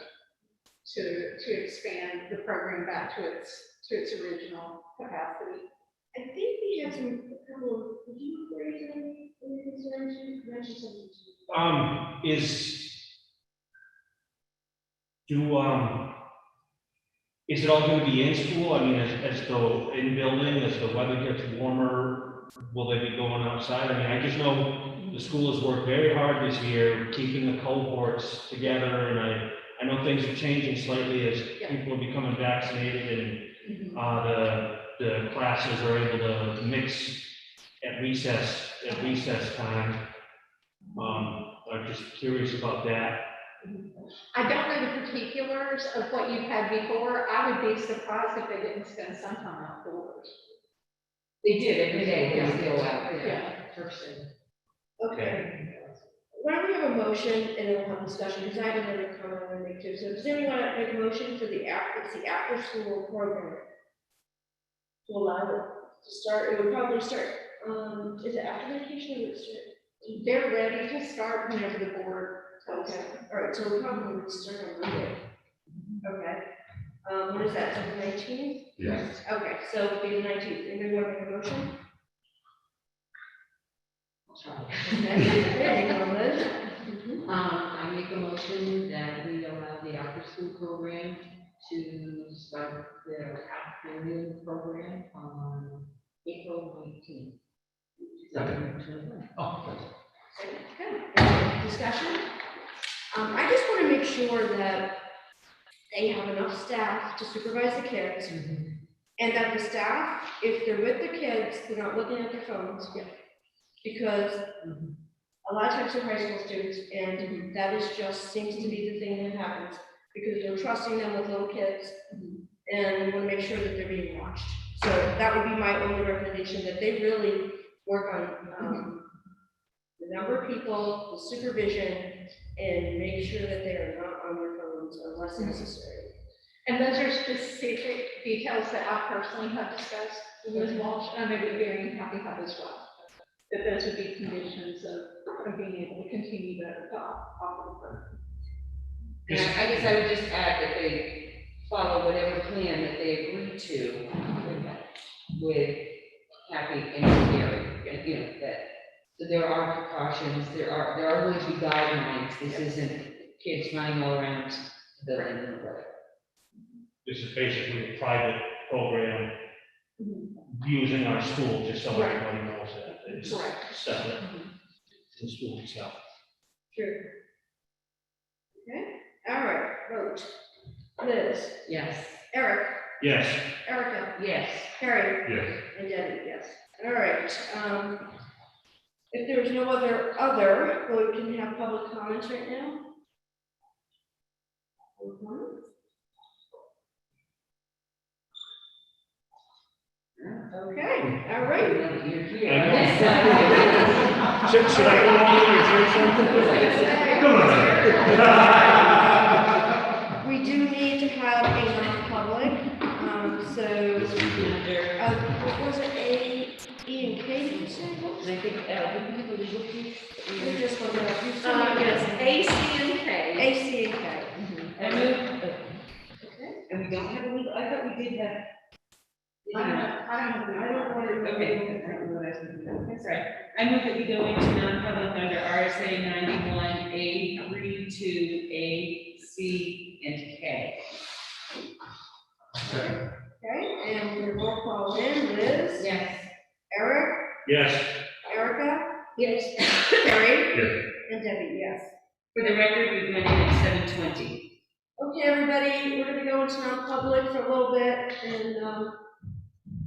Speaker 3: to expand the program back to its original capacity.
Speaker 2: I think we had a couple of, did you raise any concerns, you mentioned something?
Speaker 9: Is it all gonna be in school? I mean, as the in building, as the weather gets warmer, will they be going outside? I mean, I just know the school has worked very hard this year, keeping the cohorts together, and I know things are changing slightly as people are becoming vaccinated and the classes are able to mix at recess time. I'm just curious about that.
Speaker 3: I don't know the particulars of what you've had before. I would be surprised if they didn't spend some time outdoors.
Speaker 4: They did every day,
Speaker 3: Yeah.
Speaker 4: they still out there.
Speaker 3: Yeah.
Speaker 4: Person.
Speaker 2: Okay. Why don't we have a motion and then we'll have discussion, because I have another comment I want to make too. So does anyone want to make a motion for the after school program? To allow it to start, it would probably start, is it after vacation or would it start?
Speaker 3: They're ready to start whenever the board tells
Speaker 2: Okay,
Speaker 3: them.
Speaker 2: all right, so we probably would start on Monday. Okay. What is that, the 19th?
Speaker 5: Yes.
Speaker 2: Okay, so it'll be the 19th. Anybody want to make a motion? There you go, Liz.
Speaker 8: I make a motion that we allow the after-school program to start their afternoon program on April 19th.
Speaker 5: Oh,
Speaker 2: Good. Discussion? I just want to make sure that they have enough staff to supervise the kids, and that the staff, if they're with the kids, they're not looking at their phones. Because a lot of times they're high school students, and that is just, seems to be the thing that happens, because they're trusting them with little kids, and we want to make sure that they're being watched. So that would be my only recommendation, that they really work on the number of people, the supervision, and make sure that they are not on their phones unless necessary.
Speaker 3: And those are specific details that I personally have discussed with Ms. Walsh, and I know that Gary probably have as well. That those would be conditions of being able to continue to offer the program.
Speaker 4: And I guess I would just add that they follow whatever plan that they agree to with Kathy and Gary, and, you know, that, so there are precautions, there are going to be guidelines, this isn't kids running all around the building and whatever.
Speaker 9: This is basically a private program using our school, just so everybody knows that it's
Speaker 3: Correct.
Speaker 9: separate from the school itself.
Speaker 2: Sure. Okay, all right, vote. Liz,
Speaker 4: Yes.
Speaker 2: Eric,
Speaker 9: Yes.
Speaker 2: Erica,
Speaker 4: Yes.
Speaker 2: Harry,
Speaker 5: yes.
Speaker 2: and Debbie, yes. All right, if there's no other, well, we can have public comments right now. Public comments? Okay, all right.
Speaker 4: You're here.
Speaker 9: I know. Should I go on and say something? Come on.
Speaker 2: We do need to have a non-public, so, what was it, A, E, and K, did you say?
Speaker 4: And I think, we have a legal piece.
Speaker 2: We just looked it up. You said-
Speaker 3: Yes, A, C, and K.
Speaker 2: A, C, and K.
Speaker 4: I move,
Speaker 2: Okay.
Speaker 4: and we don't have a legal, I thought we did have.
Speaker 3: I don't
Speaker 2: want to.
Speaker 4: Okay. That's right. I move that we go into non-public under RSA 91, A3 to A, C, and K.
Speaker 2: Okay, and we're roll call in, Liz,
Speaker 4: Yes.
Speaker 2: Eric,
Speaker 9: Yes.
Speaker 2: Erica? Yes. Harry?
Speaker 5: Yes.
Speaker 2: And Debbie, yes.
Speaker 4: For the record, we went in at 7:20.
Speaker 2: Okay, everybody, we're gonna go into non-public for a little bit, and,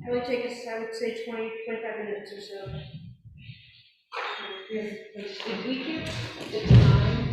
Speaker 2: probably take us, I would say 25 minutes or so.
Speaker 8: If we get the time